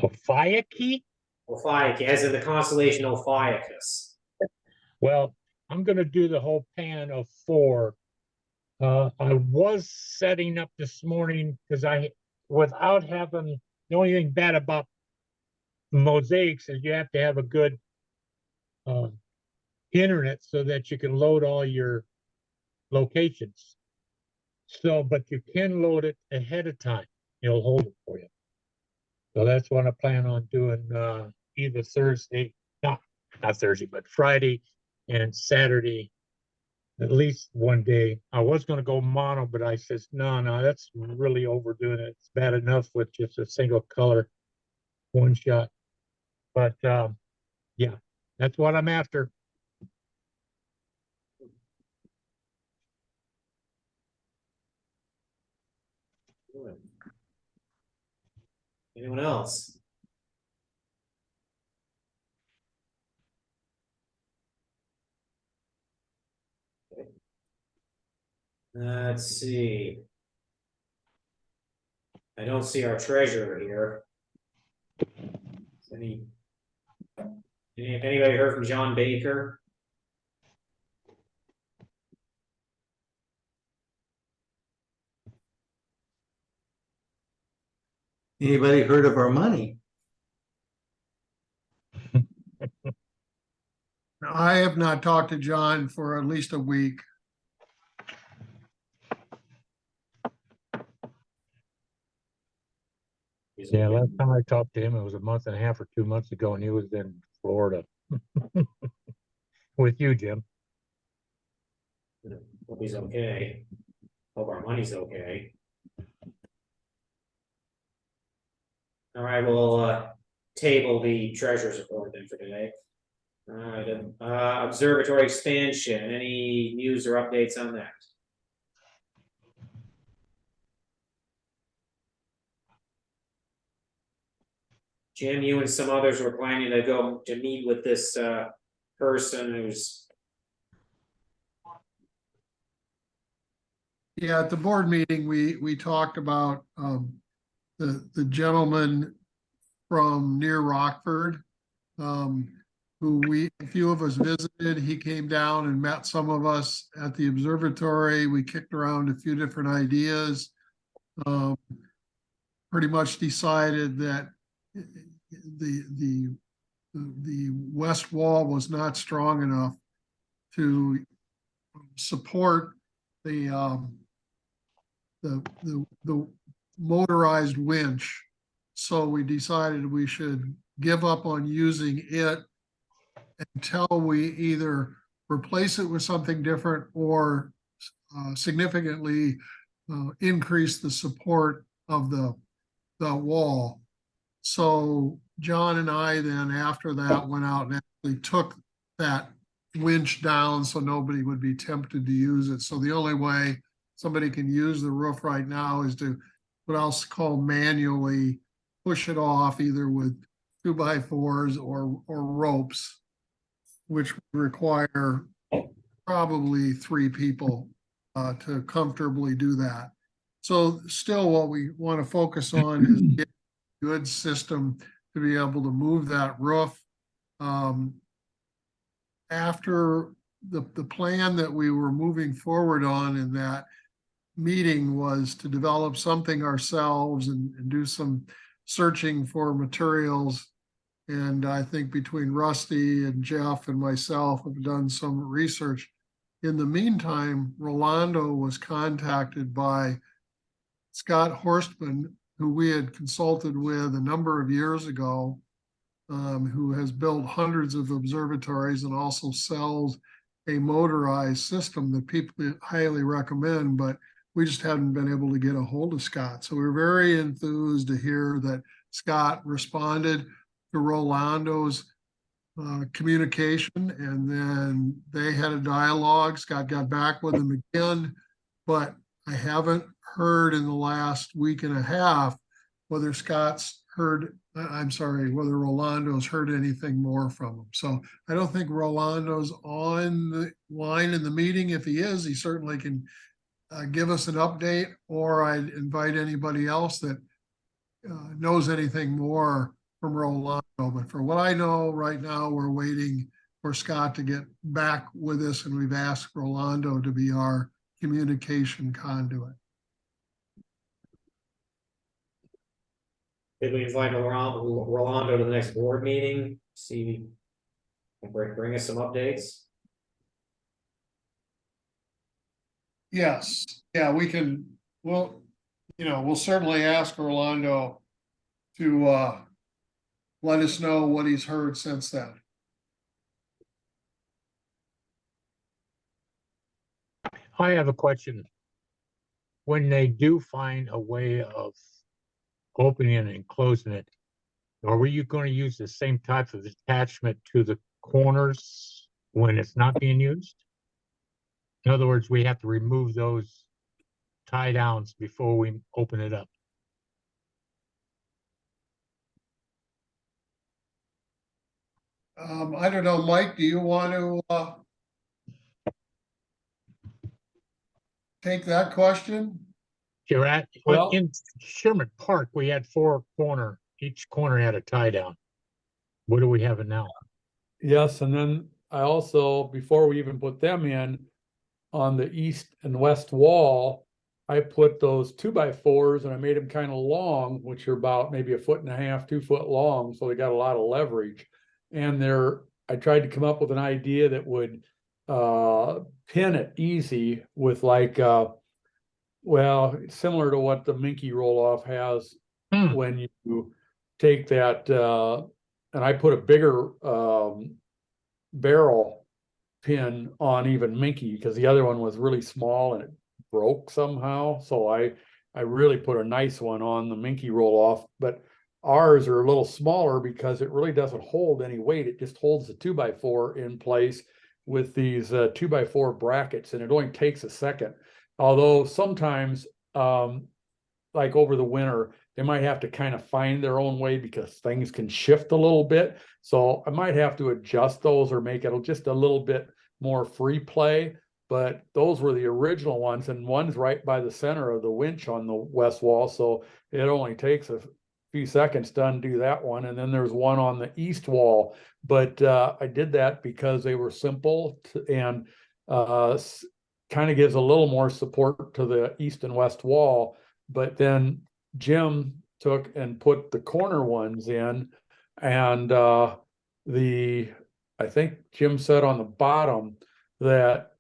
Ophiuchi? Ophiuchi, as in the constellation Ophiuchus. Well, I'm going to do the whole pan of 4. I was setting up this morning because without having, the only thing bad about mosaics is you have to have a good internet so that you can load all your locations. So, but you can load it ahead of time. It'll hold it for you. So that's what I plan on doing either Thursday, not Thursday, but Friday and Saturday, at least one day. I was going to go mono, but I says, no, that's really overdoing it. It's bad enough with just a single color, one shot. But yeah, that's what I'm after. Anyone else? Let's see. I don't see our treasurer here. Anybody heard from John Baker? Anybody heard of our money? I have not talked to John for at least a week. Yeah, last time I talked to him, it was a month and a half or 2 months ago, and he was in Florida. With you, Jim. Hope he's okay. Hope our money's okay. All right, we'll table the treasurer's report then for today. All right, then, observatory expansion, any news or updates on that? Jim, you and some others were planning to go to meet with this person who's. Yeah, at the board meeting, we talked about the gentleman from near Rockford. Who a few of us visited. He came down and met some of us at the observatory. We kicked around a few different ideas. Pretty much decided that the west wall was not strong enough to support the motorized winch. So we decided we should give up on using it until we either replace it with something different or significantly increase the support of the wall. So John and I then after that went out and actually took that winch down so nobody would be tempted to use it. So the only way somebody can use the roof right now is to what I'll call manually push it off either with 2x4s or ropes, which would require probably 3 people to comfortably do that. So still what we want to focus on is get a good system to be able to move that roof. After the plan that we were moving forward on in that meeting was to develop something ourselves and do some searching for materials. And I think between Rusty and Jeff and myself have done some research. In the meantime, Rolando was contacted by Scott Horstman, who we had consulted with a number of years ago, who has built hundreds of observatories and also sells a motorized system that people highly recommend, but we just haven't been able to get a hold of Scott. So we're very enthused to hear that Scott responded to Rolando's communication, and then they had a dialogue. Scott got back with him again, but I haven't heard in the last week and a half whether whether Rolando's heard anything more from him. So I don't think Rolando's on the line in the meeting. If he is, he certainly can give us an update, or I'd invite anybody else that knows anything more from Rolando. But for what I know right now, we're waiting for Scott to get back with us, and we've asked Rolando to be our communication conduit. Did we invite Rolando to the next board meeting? See, bring us some updates. Yes, yeah, we can, we'll certainly ask Rolando to let us know what he's heard since then. I have a question. When they do find a way of opening and closing it, are you going to use the same type of attachment to the corners when it's not being used? In other words, we have to remove those tie downs before we open it up. I don't know, Mike, do you want to take that question? You're at, Well- in Sherman Park, we had each corner had a tie down. What do we have it now? Yes, and then I also, before we even put them in, on the east and west wall, I put those 2x4s and I made them kind of long, which are about maybe 1.5 feet, 2 foot long. So they got a lot of leverage. And I tried to come up with an idea that would pin it easy with like, well, similar to what the Menke roll off has when you take that, and I put a bigger barrel pin on even Menke because the other one was really small and it broke somehow. So I really put a nice one on the Menke roll off, but ours are a little smaller because it really doesn't hold any weight. It just holds the 2x4 in place with these 2x4 brackets, and it only takes a second. Although sometimes, like over the winter, they might have to kind of find their own way because things can shift a little bit. So I might have to adjust those or make it just a little bit more free play. But those were the original ones, and one's right by the center of the winch on the west wall. So it only takes a few seconds to undo that one. And then there's one on the east wall. But I did that because they were simple and kind of gives a little more support to the east and west wall. But then Jim took and put the corner ones in, and I think Jim said on the bottom that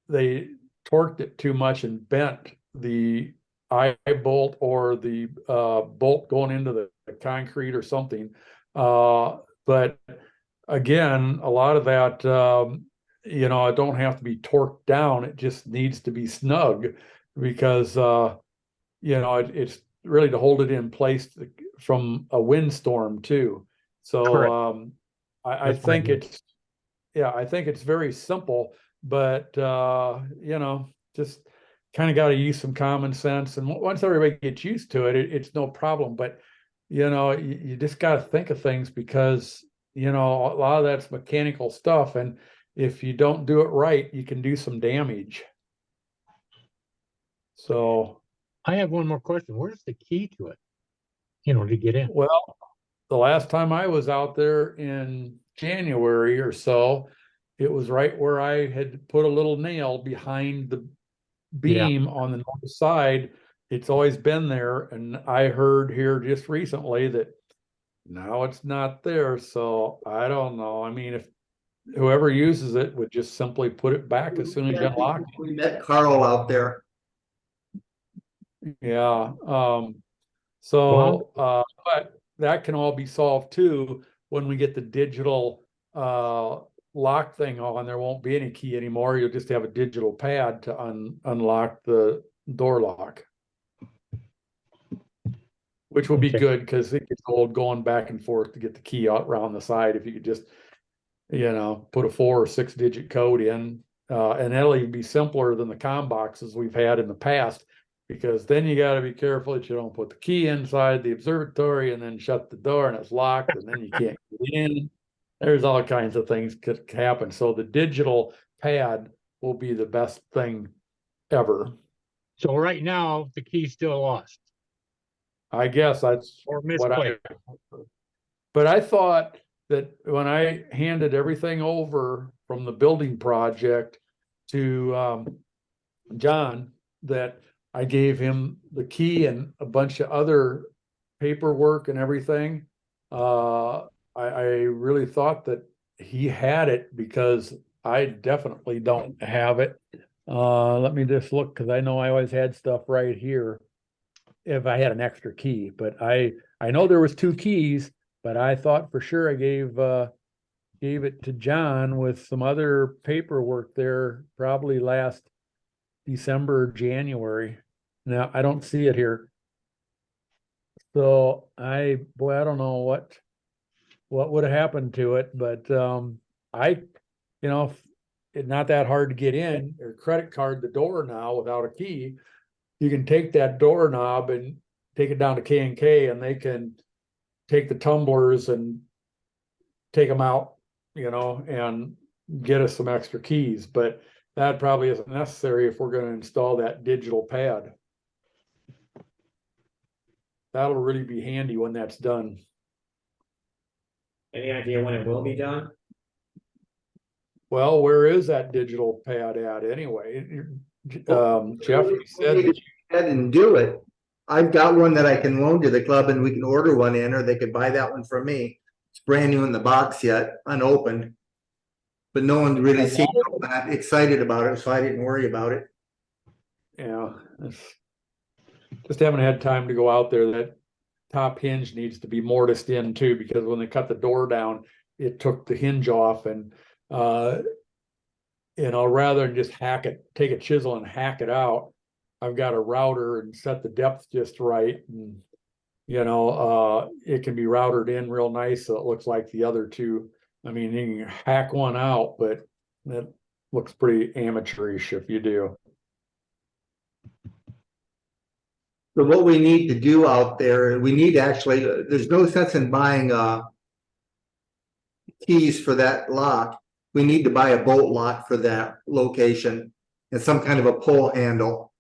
they torqued it too much and bent the eye bolt or the bolt going into the concrete or something. But again, a lot of that, it don't have to be torqued down. It just needs to be snug because, it's really to hold it in place from a windstorm too. So I think I think it's very simple, but just kind of got to use some common sense. And once everybody gets used to it, it's no problem. But you just got to think of things because a lot of that's mechanical stuff, and if you don't do it right, you can do some damage. So I have one more question. Where's the key to it? To get in? well, the last time I was out there in January or so, it was right where I had put a little nail behind the beam on the north side. It's always been there, and I heard here just recently that now it's not there. So I don't know. I mean, if whoever uses it would just simply put it back as soon as you unlock it. We met Carl out there. Yeah. But that can all be solved too when we get the digital lock thing on. There won't be any key anymore. You'll just have a digital pad to unlock the door lock, which will be good because it gets old going back and forth to get the key out around the side. If you could just put a 4 or 6 digit code in, and that'll even be simpler than the com boxes we've had in the past, because then you got to be careful that you don't put the key inside the observatory and then shut the door and it's locked and then you can't get in. There's all kinds of things could happen. So the digital pad will be the best thing ever. So right now the key's still lost. I guess that's or what misplaced. but I thought that when I handed everything over from the building project to John, that I gave him the key and a bunch of other paperwork and everything. I really thought that he had it because I definitely don't have it. Let me just look, because I know I always had stuff right here if I had an extra key. But I know there was 2 keys, but I thought for sure I gave it to John with some other paperwork there, probably last December, January. Now I don't see it here. So I don't know what would have happened to it, but it's not that hard to get in or credit card the door now without a key. You can take that doorknob and take it down to K&K and they can take the tumblers and take them out, and get us some extra keys. But that probably isn't necessary if we're going to install that digital pad. That'll really be handy when that's done. Any idea when it will be done? Well, where is that digital pad at anyway? Jeff, you said that Ahead and do it. I've got one that I can loan to the club and we can order one in, or they could buy that one from me. It's brand new in the box yet, unopened. But no one really seemed that excited about it, so I didn't worry about it. yeah, just haven't had time to go out there. That top hinge needs to be mortised in too, because when they cut the door down, it took the hinge off, and rather than just take a chisel and hack it out, I've got a router and set the depth just right, and it can be routed in real nice so it looks like the other two. I mean, you can hack one out, but it looks pretty amateurish if you do. So what we need to do out there, we need actually, there's no sense in buying keys for that lock. We need to buy a bolt lock for that location and some kind of a pull handle.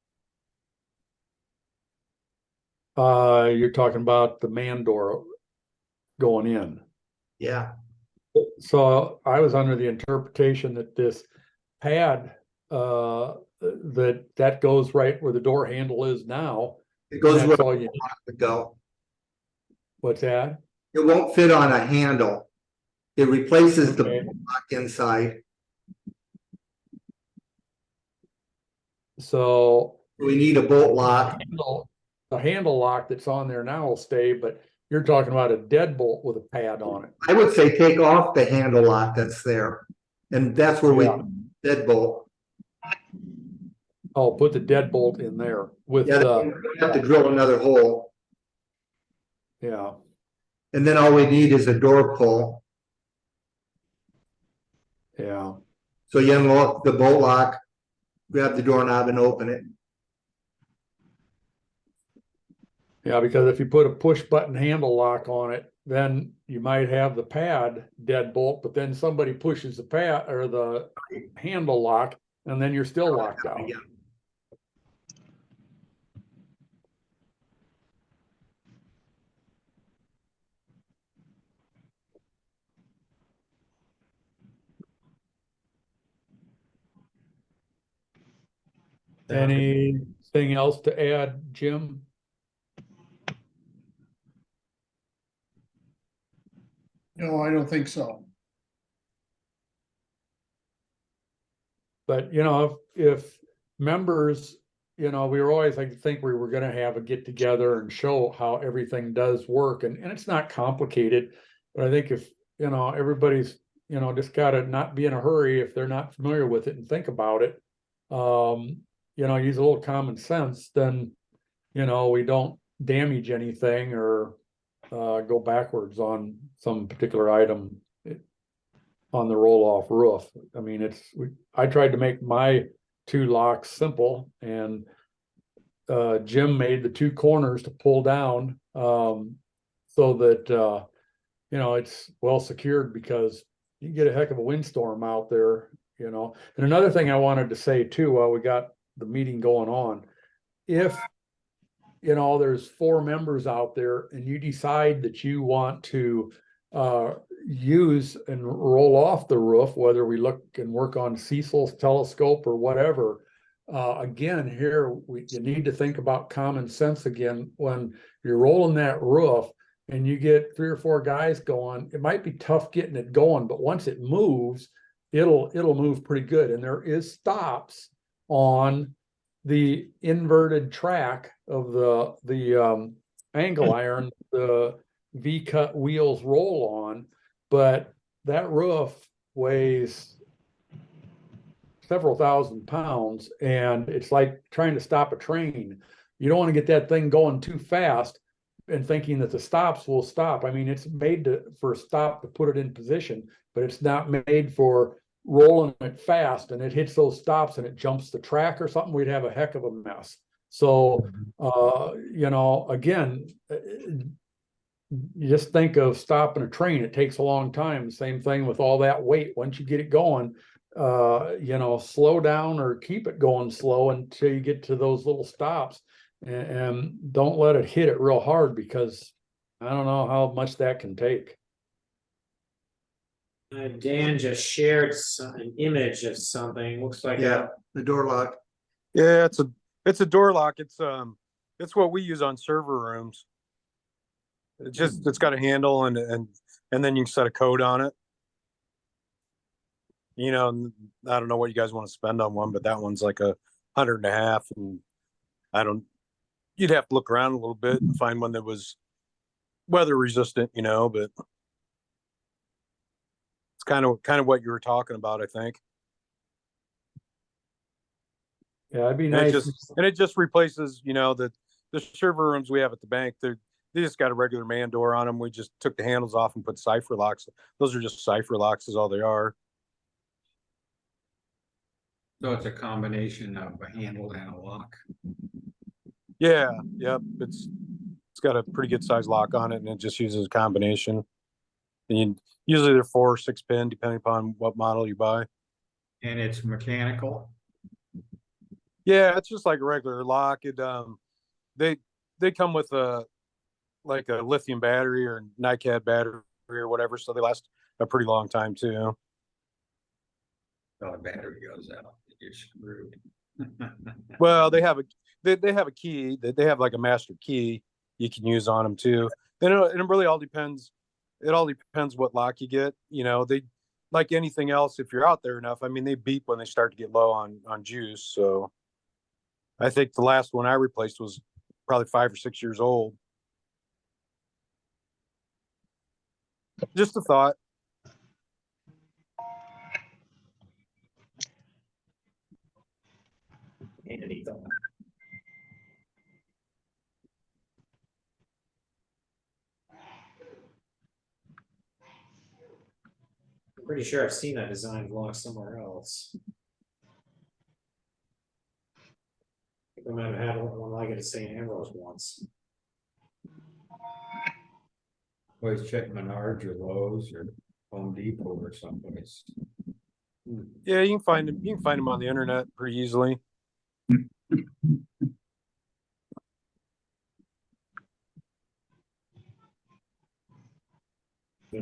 You're talking about the man door going in. Yeah. So I was under the interpretation that this pad, that goes right where the door handle is now. It goes That's where all it you wants to go. What's that? It won't fit on a handle. It replaces the Okay. bolt lock inside. So We need a bolt lock. the handle lock that's on there now will stay, but you're talking about a deadbolt with a pad on it. I would say take off the handle lock that's there. And that's where we Yeah. deadbolt. Oh, put the deadbolt in there with Yeah, the, we have to drill another hole. yeah. And then all we need is a door pull. Yeah. So you unlock the bolt lock, grab the doorknob and open it. Yeah, because if you put a push button handle lock on it, then you might have the pad deadbolt, but then somebody pushes the pad or the handle lock, and then you're still locked out. Yeah. Anything else to add, Jim? No, I don't think so. But if members, we were always, I think we were gonna have a get together and show how everything does work, and it's not complicated. But I think if, everybody's, just gotta not be in a hurry if they're not familiar with it and think about it. Use a little common sense, then, we don't damage anything or go backwards on some particular item on the roll-off roof. I mean, I tried to make my two locks simple, and Jim made the two corners to pull down so that it's well secured, because you get a heck of a windstorm out there. And another thing I wanted to say too, while we got the meeting going on, if there's 4 members out there and you decide that you want to use and roll off the roof, whether we look and work on Cecil's telescope or whatever, again, here you need to think about common sense again. When you're rolling that roof and you get 3 or 4 guys going, it might be tough getting it going, but once it moves, it'll move pretty good. And there is stops on the inverted track of the angle iron, the V-cut wheels roll on, but that roof weighs several thousand pounds, and it's like trying to stop a train. You don't want to get that thing going too fast and thinking that the stops will stop. I mean, it's made for a stop to put it in position, but it's not made for rolling it fast and it hits those stops and it jumps the track or something. We'd have a heck of a mess. So, again, you just think of stopping a train. It takes a long time. Same thing with all that weight. Once you get it going, slow down or keep it going slow until you get to those little stops, and don't let it hit it real hard, because I don't know how much that can take. Dan just shared an image of something, looks like Yeah, the door lock. Yeah, it's a door lock. It's what we use on server rooms. It's got a handle and then you can set a code on it. You know, I don't know what you guys want to spend on one, but that one's like $150, and you'd have to look around a little bit and find one that was weather resistant, you know, but it's kind of what you were talking about, I think. Yeah, it'd be And nice. it just replaces, you know, the server rooms we have at the bank. They just got a regular man door on them. We just took the handles off and put cipher locks. Those are just cipher locks, is all they are. So it's a combination of a handle and a lock. Yeah, yep. It's got a pretty good size lock on it, and it just uses a combination. And usually they're 4 or 6 pin, depending upon what model you buy. And it's mechanical. Yeah, it's just like a regular lock. It they come with a lithium battery or NiCad battery or whatever, so they last a pretty long time too. So the battery goes out, you're screwed. Well, they have a key. They have like a master key you can use on them too. Then it really all depends. It all depends what lock you get. You know, they like anything else. If you're out there enough, I mean, they beep when they start to get low on juice. So I think the last one I replaced was probably 5 or 6 years old. Just a thought. Handy thought. I'm pretty sure I've seen that design vlog somewhere else. I think I might have had one like it at St. Ambrose once. Always check Menards or Lowe's or Home Depot or someplace. Yeah, you can find them. You can find them on the internet pretty easily. Can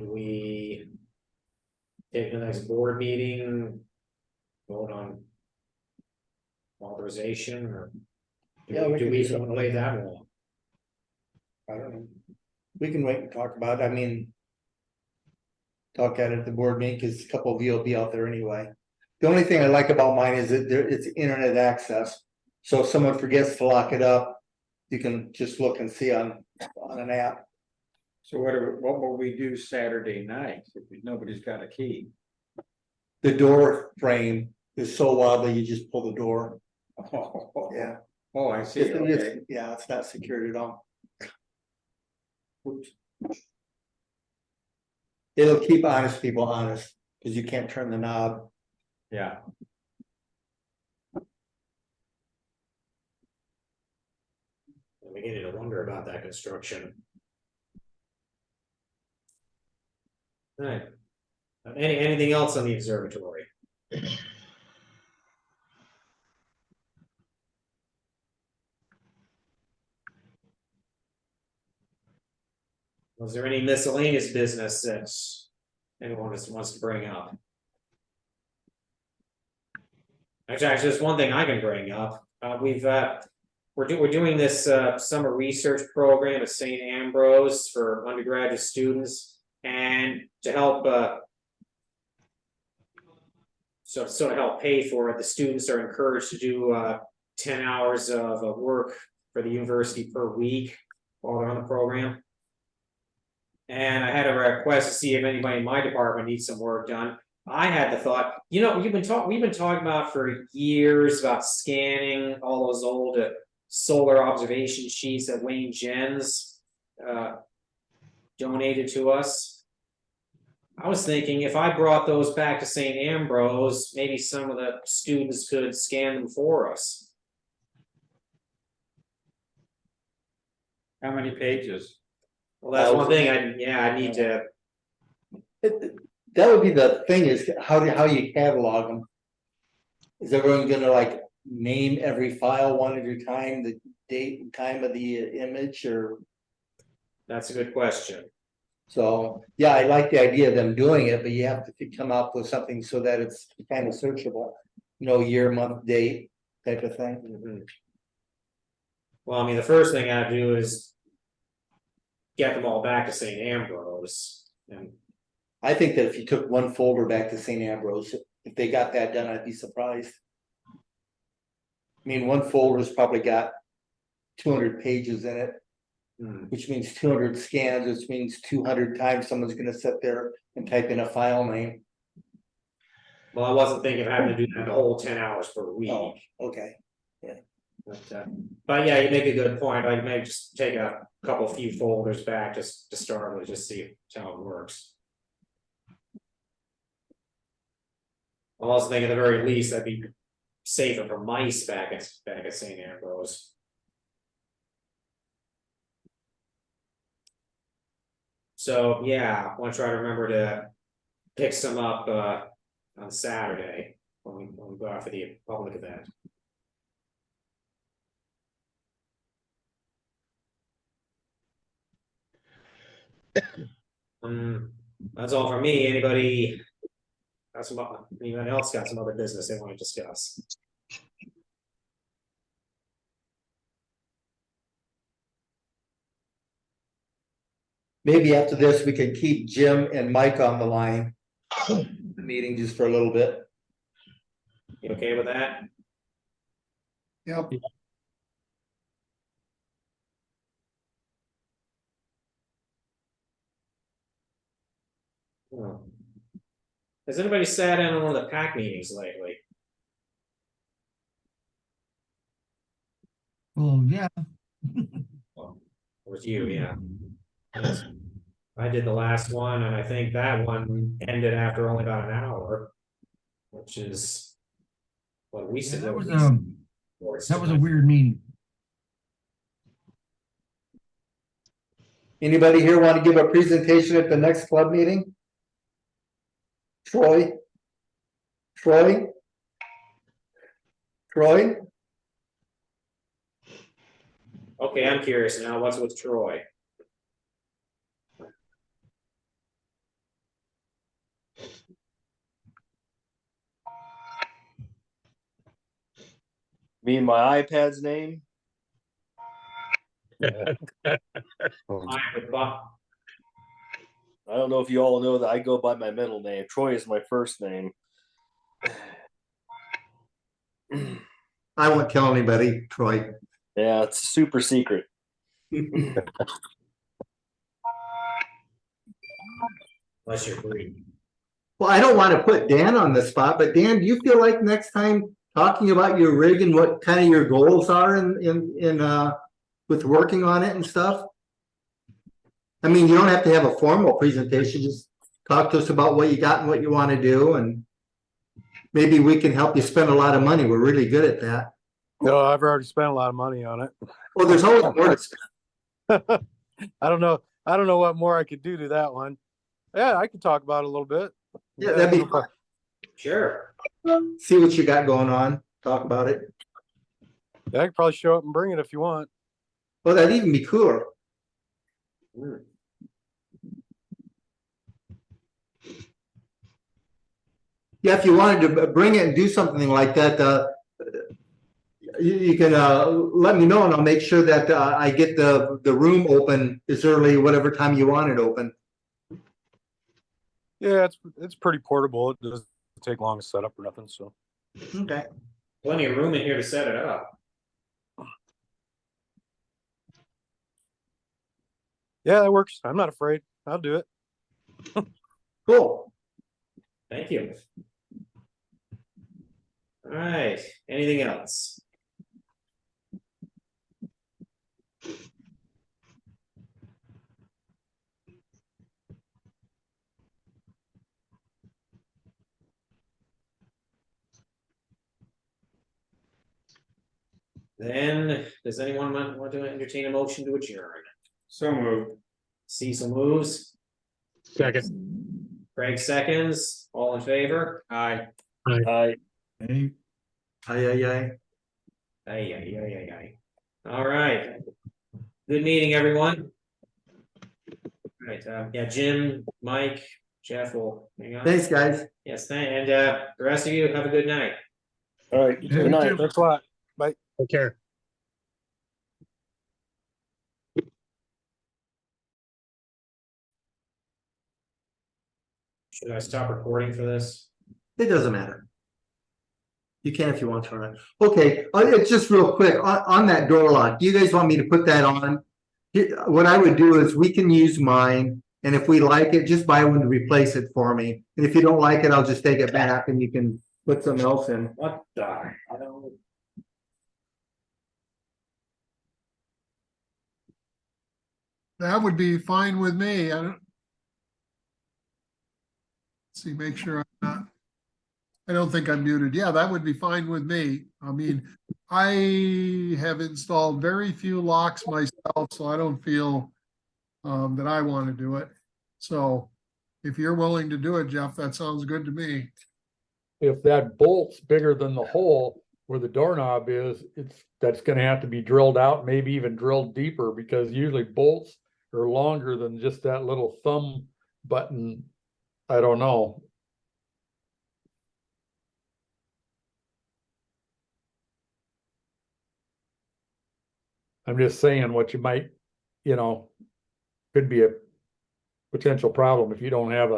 we take the next board meeting, vote on authorization, or Yeah, we do can we do something want to wait like that that. long? I don't know. We can wait and talk about it. I mean. Talk at it at the board meeting, because a couple of you will be out there anyway. The only thing I like about mine is that it's internet access. So if someone forgets to lock it up, you can just look and see on an app. So what will we do Saturday night if nobody's got a key? The door frame is so wobbly, you just pull the door. Oh, Yeah. oh, I see, It's- okay. it's- Yeah, it's not secured at all. Oops. It'll keep honest people honest, because you can't turn the knob. Yeah, I'm beginning to wonder about that construction. All right. Anything else on the observatory? Was there any miscellaneous business that anyone wants to bring up? Actually, there's one thing I can bring up. We're doing this summer research program at St. Ambrose for undergraduate students, and to help to help pay for it, the students are encouraged to do 10 hours of work for the university per week while they're on the program. And I had a request to see if anybody in my department needs some work done. I had the thought, you know, we've been talking about for years about scanning all those old solar observation sheets that Wayne Jens donated to us. I was thinking if I brought those back to St. Ambrose, maybe some of the students could scan them for us. how many pages? Well, that's one thing I need to. That would be the thing, is how you catalog them. Is everyone gonna like name every file one at a time, the date and time of the image, or? That's a good question. So, yeah, I like the idea of them doing it, but you have to come up with something so that it's kind of searchable. Year, month, date type of thing. Mhm. Well, I mean, the first thing I have to do is get them all back to St. Ambrose. And I think that if you took one folder back to St. Ambrose, if they got that done, I'd be surprised. I mean, one folder's probably got 200 pages in it, which means 200 scans, which means 200 times someone's gonna sit there and type in a file name. well, I wasn't thinking of having to do that the whole 10 hours per week. Oh, okay. But yeah, you make a good point. I may just take a few folders back just to start with, just see how it works. I was thinking at the very least that'd be safer for mice back at St. Ambrose. So yeah, I want to try to remember to pick some up on Saturday when we go out for the public event. That's all for me. Anybody anyone else got some other business they want to discuss? Maybe after this, we can keep Jim and Mike on the line. The meeting just for a little bit. You okay with that? Yep. Has anybody sat in on one of the PAC meetings lately? Well, yeah. Well, it was you, yeah. Yes. I did the last one, and I think that one ended after only about an hour, which is what we Yeah, said. that was a weird meeting. Anybody here want to give a presentation at the next club meeting? Troy? Troy? Troy? Okay, I'm curious now. What's with Troy? Mean my iPad's name? I'm with Bob. I don't know if you all know that I go by my middle name. Troy is my first name. I won't tell anybody, Troy. Yeah, it's super secret. Unless you're free. Well, I don't want to put Dan on the spot, but Dan, do you feel like next time talking about your rig and what kind of your goals are in with working on it and stuff? I mean, you don't have to have a formal presentation, just talk to us about what you got and what you want to do, and maybe we can help you spend a lot of money. We're really good at that. No, I've already spent a lot of money on it. Well, there's always more to spend. I don't know what more I could do to that one. Yeah, I could talk about it a little bit. Yeah, that'd be fun. Sure. See what you got going on, talk about it. Yeah, I could probably show up and bring it if you want. Well, that'd even be cooler. Yeah, if you wanted to bring it and do something like that, you can let me know and I'll make sure that I get the room open as early, whatever time you want it open. Yeah, it's pretty portable. It doesn't take long to set up or nothing. So Okay. Plenty of room in here to set it up. yeah, that works. I'm not afraid. I'll do it. Cool. Thank you. All right, anything else? Then, does anyone want to entertain a motion to adjourn? So moved. Cecil moves, Second. Craig seconds, all in favor? Aye. I Hey. Aye. Aye. All right. Good meeting, everyone. Right, yeah, Jim, Mike, Jeff will hang on. Thanks, guys. Yes, and the rest of you have a good night. All right. Yeah, Good you night. too. Thanks a lot. Bye. Take care. Should I stop recording for this? It doesn't matter. You can if you want to. Ryan. Okay, it's just real quick on that door lock. Do you guys want me to put that on? What I would do is we can use mine, and if we like it, just buy one to replace it for me. And if you don't like it, I'll just take it back and you can put something else in. What the hell? That would be fine with me. I don't. See, make sure I'm not. I don't think I'm muted. Yeah, that would be fine with me. I mean, I have installed very few locks myself, so I don't feel that I want to do it. So if you're willing to do it, Jeff, that sounds good to me. If that bolt's bigger than the hole where the doorknob is, that's gonna have to be drilled out, maybe even drilled deeper, because usually bolts are longer than just that little thumb button. I don't know. I'm just saying what you might, could be a potential problem if you don't have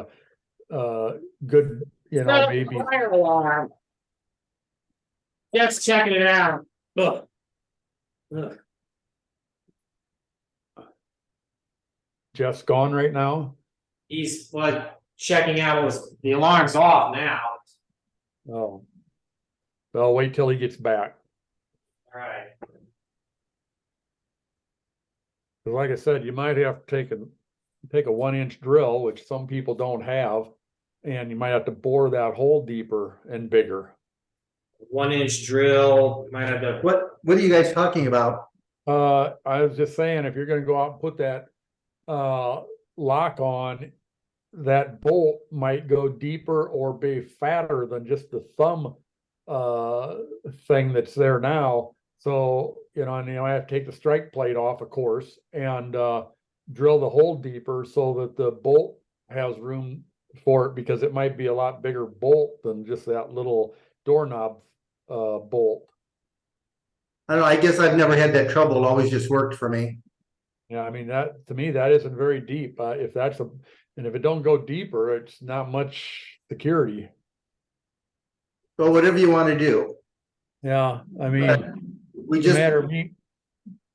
a good, maybe. Fire alarm. Jeff's checking it out. Look. Look. Jeff's gone right now. He's like checking out was the alarm's off now. Oh. Well, wait till he gets back. All right. 'Cause like I said, you might have to take a 1-inch drill, which some people don't have, and you might have to bore that hole deeper and bigger. 1-inch drill, might have to. What are you guys talking about? I was just saying, if you're gonna go out and put that lock on, that bolt might go deeper or be fatter than just the thumb thing that's there now. So, I have to take the strike plate off, of course, and drill the hole deeper so that the bolt has room for it, because it might be a lot bigger bolt than just that little doorknob bolt. I don't know. I guess I've never had that trouble. It always just worked for me. Yeah, I mean, that, to me, that isn't very deep. If it don't go deeper, it's not much security. Well, whatever you want to do. Yeah, I mean, We it's a just matter of me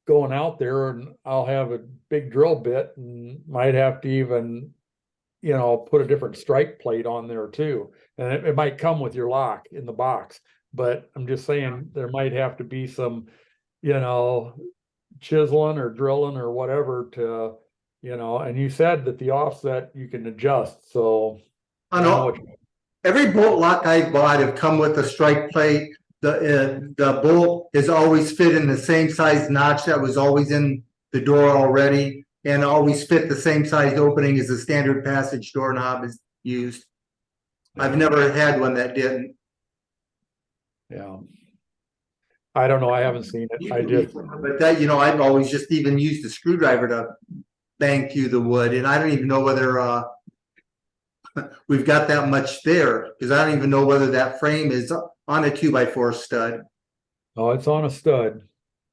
going out there, and I'll have a big drill bit and might have to even, put a different strike plate on there too. And it might come with your lock in the box, but I'm just saying there might have to be some, chiseling or drilling or whatever to, and you said that the offset you can adjust, so. I know what every bolt lock I've bought have come with a strike plate. The bolt is always fit in the same size notch that was always in the door already, and always fit the same size opening as the standard passage doorknob is used. I've never had one that didn't. Yeah. I don't know, I haven't seen it, I just, But that, I've always just even used a screwdriver to bang through the wood, and I don't even know whether we've got that much there, because I don't even know whether that frame is on a 2x4 stud. oh, it's on a stud.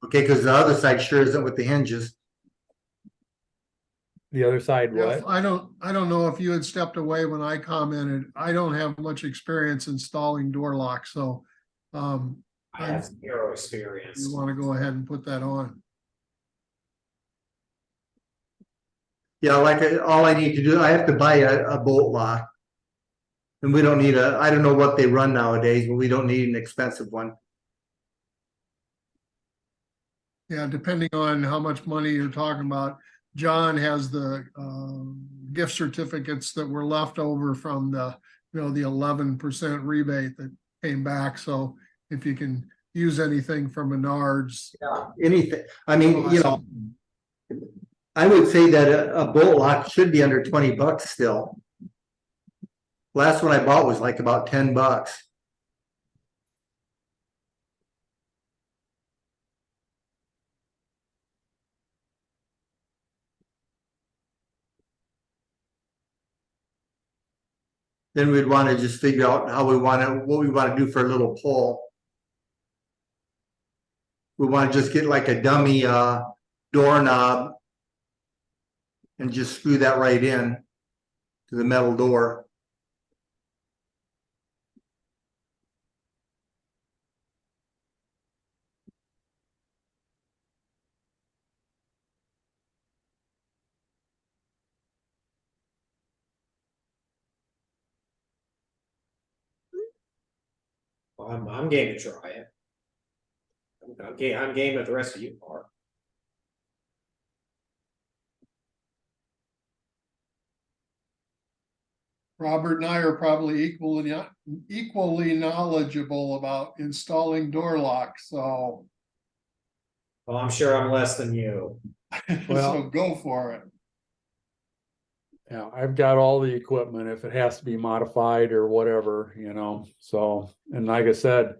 Okay, because the other side sure isn't with the hinges. The other side, Jeff, what? I don't know if you had stepped away when I commented. I don't have much experience installing door locks, so I have zero experience. you want to go ahead and put that on. Yeah, all I need to do, I have to buy a bolt lock. And we don't need I don't know what they run nowadays, but we don't need an expensive one. Yeah, depending on how much money you're talking about. John has the gift certificates that were left over from the 11% rebate that came back. So if you can use anything from Menards. Yeah, anything. I mean, I would say that a bolt lock should be under $20 still. Last one I bought was like about $10. then we'd want to just figure out what we want to do for a little pole. We want to just get like a dummy doorknob and just screw that right in to the metal door. Well, I'm game to try it. I'm game if the rest of you are. Robert and I are probably equally knowledgeable about installing door locks, so Well, I'm sure I'm less than you. so go for it. Yeah, I've got all the equipment if it has to be modified or whatever, you know, so, and like I said,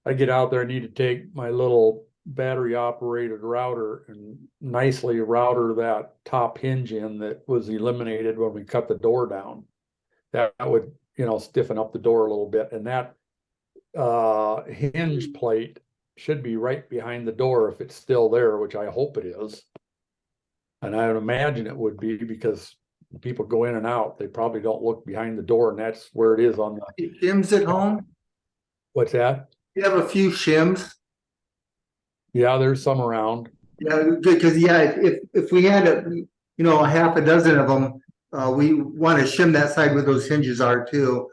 I get out there, I need to take my little battery operated router and nicely router that top hinge in that was eliminated when we cut the door down. That would, you know, stiffen up the door a little bit, and that hinge plate should be right behind the door if it's still there, which I hope it is. And I would imagine it would be, because people go in and out, they probably don't look behind the door, and that's where it is on the. Shims at home? What's that? You have a few shims? Yeah, there's some around. Yeah, because if we had a half a dozen of them, we want to shim that side where those hinges are too.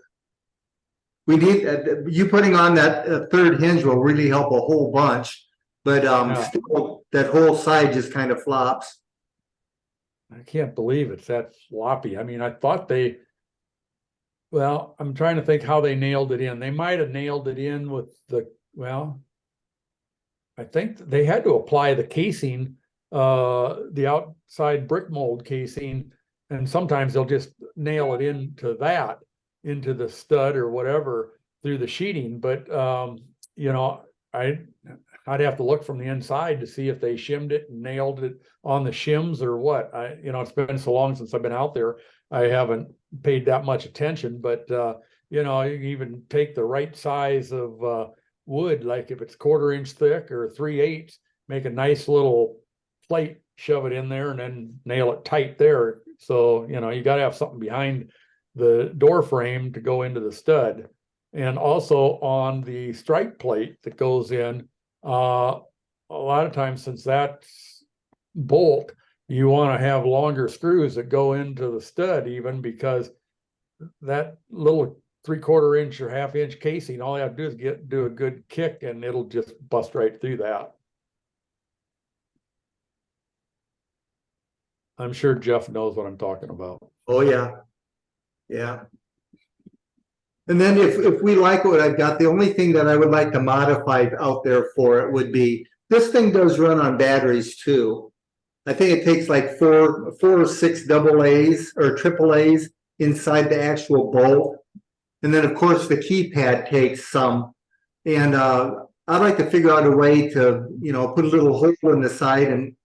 We need you putting on that third hinge will really help a whole bunch, but still that whole side just kind of flops. I can't believe it's that sloppy. I mean, I thought well, I'm trying to think how they nailed it in. They might have nailed it in with I think they had to apply the casing, the outside brick mold casing, and sometimes they'll just nail it into the stud or whatever through the sheeting. But you know, I'd have to look from the inside to see if they shimmed it and nailed it on the shims or what. It's been so long since I've been out there, I haven't paid that much attention. But you can even take the right size of wood, like if it's 1/4 inch thick or 3/8, make a nice little plate, shove it in there, and then nail it tight there. So you got to have something behind the door frame to go into the stud. And also on the strike plate that goes in, a lot of times, since that's bolt, you want to have longer screws that go into the stud, even, because that little 3/4 inch or 1/2 inch casing, all you have to do is do a good kick and it'll just bust right through that. I'm sure Jeff knows what I'm talking about. Oh yeah. Yeah. And then if we like what I've got, the only thing that I would like to modify out there for it would be, this thing does run on batteries too. I think it takes like four or six AA's or AAA's inside the actual bolt. And then of course the keypad takes some. And I'd like to figure out a way to, put a little hole in the side and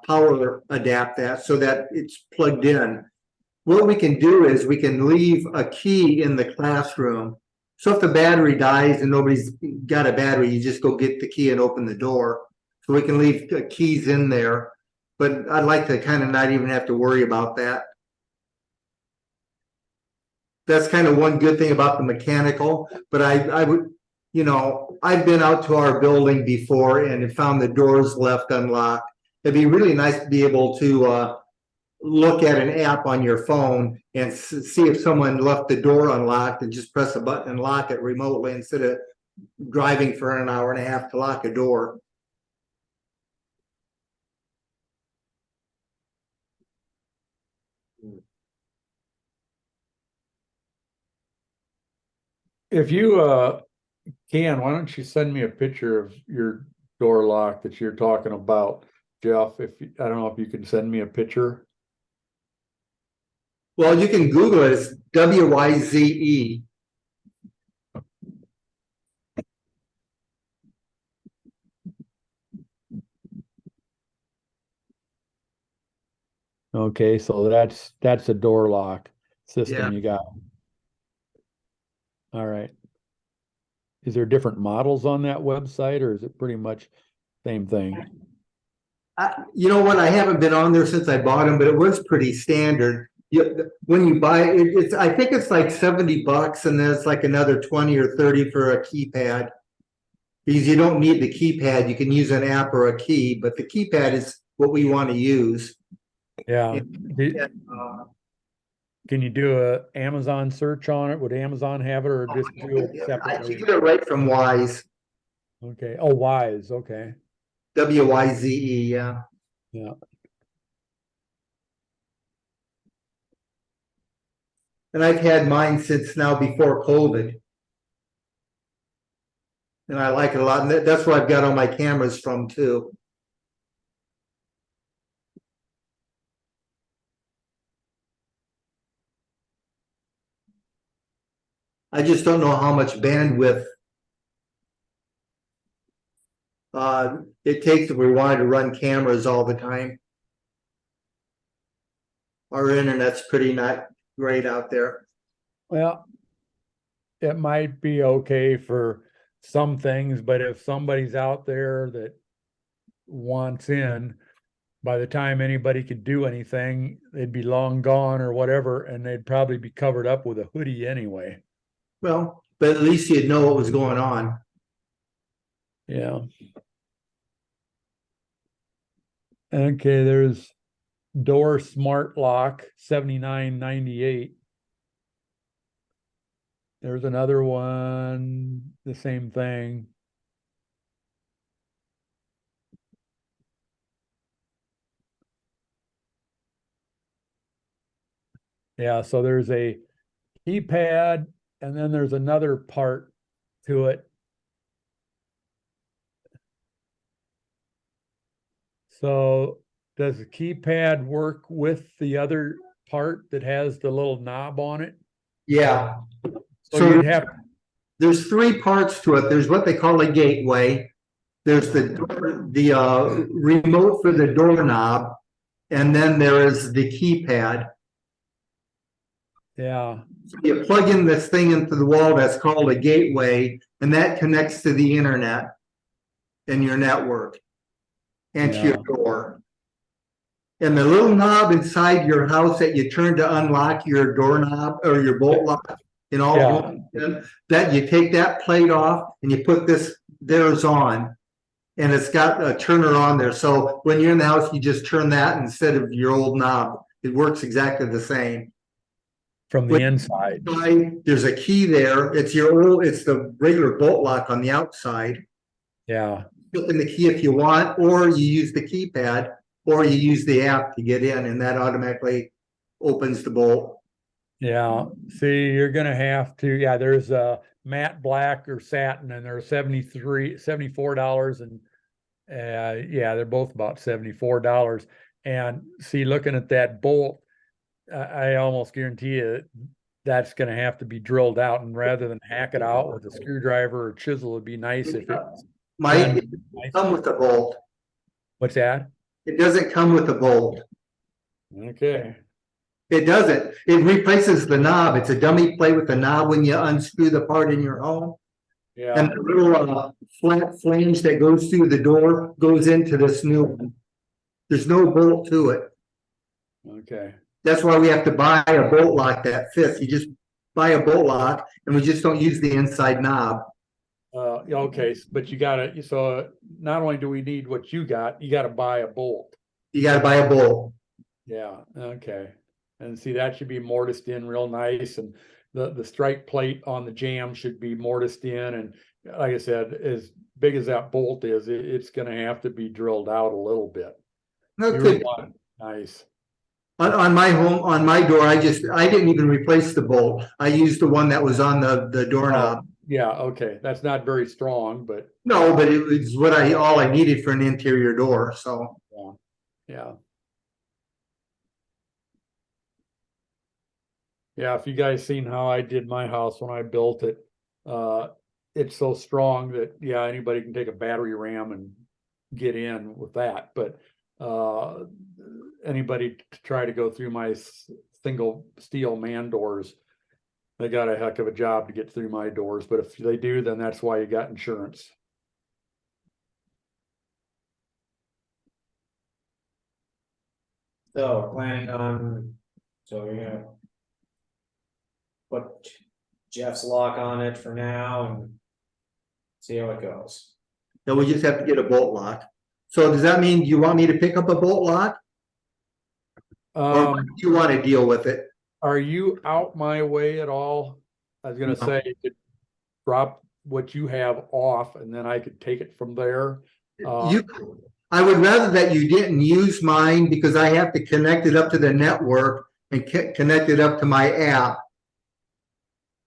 power adapt that so that it's plugged in. What we can do is we can leave a key in the classroom. So if the battery dies and nobody's got a battery, you just go get the key and open the door. So we can leave keys in there, but I'd like to kind of not even have to worry about that. That's kind of one good thing about the mechanical, but I would, I've been out to our building before and found the doors left unlocked. It'd be really nice to be able to look at an app on your phone and see if someone left the door unlocked and just press a button and lock it remotely instead of driving for an hour and a half to lock a door. If you why don't you send me a picture of your door lock that you're talking about, Jeff? I don't know if you can send me a picture. Well, you can Google it. It's WYZE. Okay, so that's a door lock system Yeah. you got. All right. Is there different models on that website, or is it pretty much same thing? You know what, I haven't been on there since I bought them, but it was pretty standard. When you buy it, it's, I think it's like $70 and then it's like another 20 or 30 for a keypad. Because you don't need the keypad, you can use an app or a key, but the keypad is what we want to use. Yeah. Uh, Can you do a Amazon search on it? Would Amazon have it, or just do it I separately? get it right from Wise, Okay. Oh, Wise. Okay. WYZE, yeah. Yeah. And I've had mine since now before COVID. And I like it a lot, and that's where I've got all my cameras from too. I just don't know how much bandwidth it takes if we wanted to run cameras all the time. Our internet's pretty not great out there. Well, it might be okay for some things, but if somebody's out there that wants in, by the time anybody could do anything, they'd be long gone or whatever, and they'd probably be covered up with a hoodie anyway. Well, but at least you'd know what was going on. Yeah. Okay, there's door smart lock, $79.98. There's another one, the same thing. Yeah, so there's a keypad and then there's another part to it. So does the keypad work with the other part that has the little knob on it? Yeah. So you'd have, there's three parts to it. There's what they call a gateway. There's the remote for the doorknob, and then there is the keypad. yeah, So you plug in this thing into the wall that's called a gateway, and that connects to the internet and your network and to your door. And the little knob inside your house that you turn to unlock your doorknob or your bolt lock in all that you take that plate off and you put theirs on, and it's got a turner on there. So when you're in the house, you just turn that instead of your old knob. It works exactly the same. from the inside. There's a key there. It's the regular bolt lock on the outside. Yeah. Put in the key if you want, or you use the keypad, or you use the app to get in, and that automatically opens the bolt. Yeah. See, you're gonna have to, yeah, there's a matte black or satin, and they're $74 and yeah, they're both about $74. And see, looking at that bolt, I almost guarantee you that's going to have to be drilled out, and rather than hack it out with a screwdriver or chisel, it'd be nice if it Might come with the bolt. What's that? It doesn't come with the bolt. Okay. It doesn't. It replaces the knob. It's a dummy plate with the knob when you unscrew the part in your home. Yeah. And the little flat flange that goes through the door goes into this new one. There's no bolt to it. Okay. That's why we have to buy a bolt lock that fits. You just buy a bolt lock, and we just don't use the inside knob. Okay, but you gotta, so not only do we need what you gotta buy a bolt. You gotta buy a bolt. Yeah, okay. And see, that should be mortised in real nice, and the strike plate on the jam should be mortised in, and like I said, as big as that bolt is, it's gonna have to be drilled out a little bit. Nice. On my door, I didn't even replace the bolt. I used the one that was on the doorknob. Oh, yeah, okay. That's not very strong, but no, but it was all I needed for an interior door. So yeah. Yeah, if you guys seen how I did my house when I built it, it's so strong that yeah, anybody can take a battery ram and get in with that. But anybody to try to go through my single steel man doors, they got a heck of a job to get through my doors, but if they do, then that's why you got insurance. So we're planning on, so we're gonna put Jeff's lock on it for now and see how it goes. Then we just have to get a bolt lock. So does that mean you want me to pick up a bolt lock? Or do you want to deal with it? Are you out my way at all? I was gonna No. say, you could drop what you have off and then I could take it from there. I would rather that you didn't use mine because I have to connect it up to the network and connect it up to my app.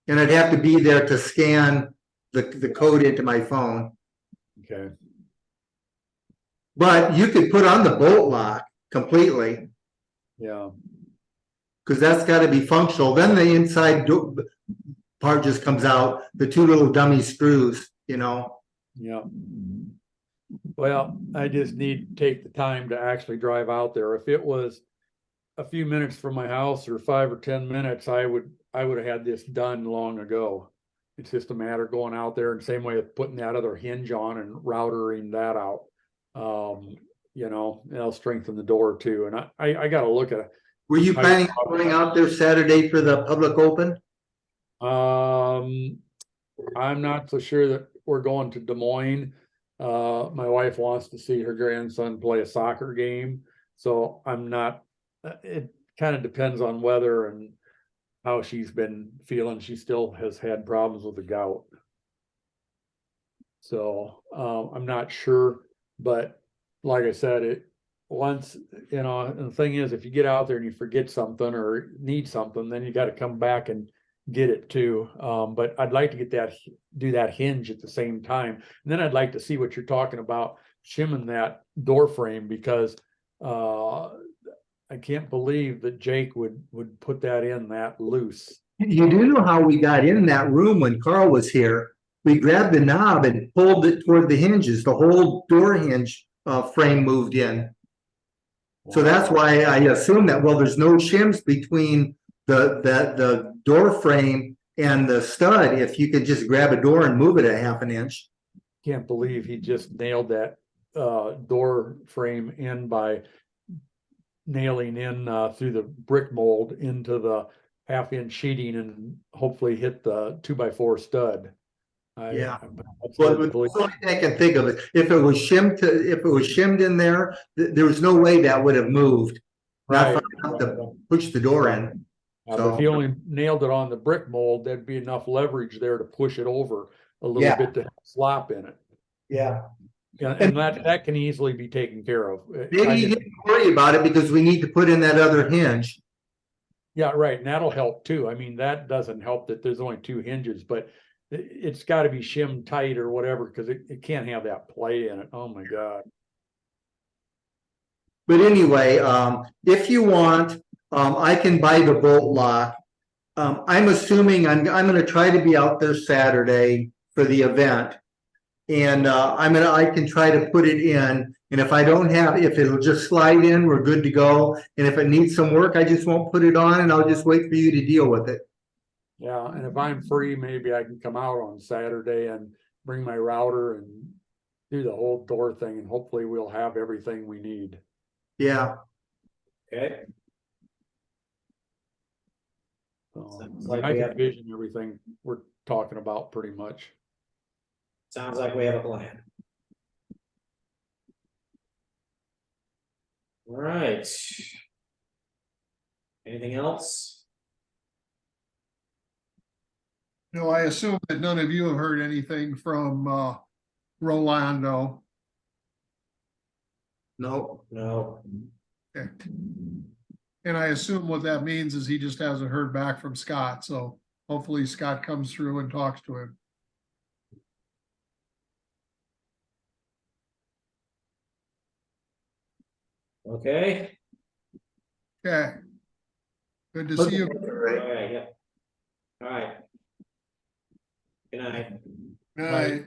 And I'd have to be there to scan the code into my phone. Okay, But you could put on the bolt lock completely, yeah, because that's got to be functional. Then the inside part just comes out, the two little dummy screws, you know. yeah. Well, I just need to take the time to actually drive out there. If it was a few minutes from my house or 5 or 10 minutes, I would have had this done long ago. It's just a matter of going out there, and same way of putting that other hinge on and routering that out. You know, it'll strengthen the door too. And I got to look at it. Were you planning on going out there Saturday for the public open? I'm not so sure that we're going to Des Moines. My wife wants to see her grandson play a soccer game, so I'm not. It kind of depends on weather and how she's been feeling. She still has had problems with the gout, so I'm not sure. But like I said, once, you know, and the thing is, if you get out there and you forget something or need something, then you got to come back and get it too. But I'd like to do that hinge at the same time. And then I'd like to see what you're talking about, shimming that door frame, because I can't believe that Jake would put that in that loose. You do know how we got in that room when Carl was here? We grabbed the knob and pulled it toward the hinges. The whole door hinge frame moved in. So that's why I assume that, well, there's no shims between the door frame and the stud. If you could just grab a door and move it a half an inch. Can't believe he just nailed that door frame in by nailing in through the brick mold into the half-inch sheeting and hopefully hit the 2x4 stud. Yeah. That's Well, hard to believe. the only thing I can think of it. If it was shimmed in there, there was no way that would have moved. Not Right. enough to push the door in. But if he only nailed it on the brick mold, there'd be enough leverage there to push it over a little bit to have slop in it. Yeah. And that can easily be taken care of. Maybe you didn't worry about it because we need to put in that other hinge. Yeah, right. And that'll help too. I mean, that doesn't help that there's only 2 hinges, but it's got to be shimmed tight or whatever, because it can't have that play in it. Oh my God. But anyway, if you want, I can buy the bolt lock. I'm assuming I'm gonna try to be out there Saturday for the event. And I can try to put it in, and if it'll just slide in, we're good to go. And if it needs some work, I just won't put it on and I'll just wait for you to deal with it. Yeah, and if I'm free, maybe I can come out on Saturday and bring my router and do the whole door thing, and hopefully we'll have everything we need. Yeah. Okay. So Sounds like I we can have- vision everything we're talking about pretty much. Sounds like we have a plan. All right. Anything else? No, I assume that none of you have heard anything from Rolando. No. No. Okay. And I assume what that means is he just hasn't heard back from Scott, so hopefully Scott comes through and talks to him. Okay. Okay. Good to see you. All right. Yeah. All right. Good night. Good night.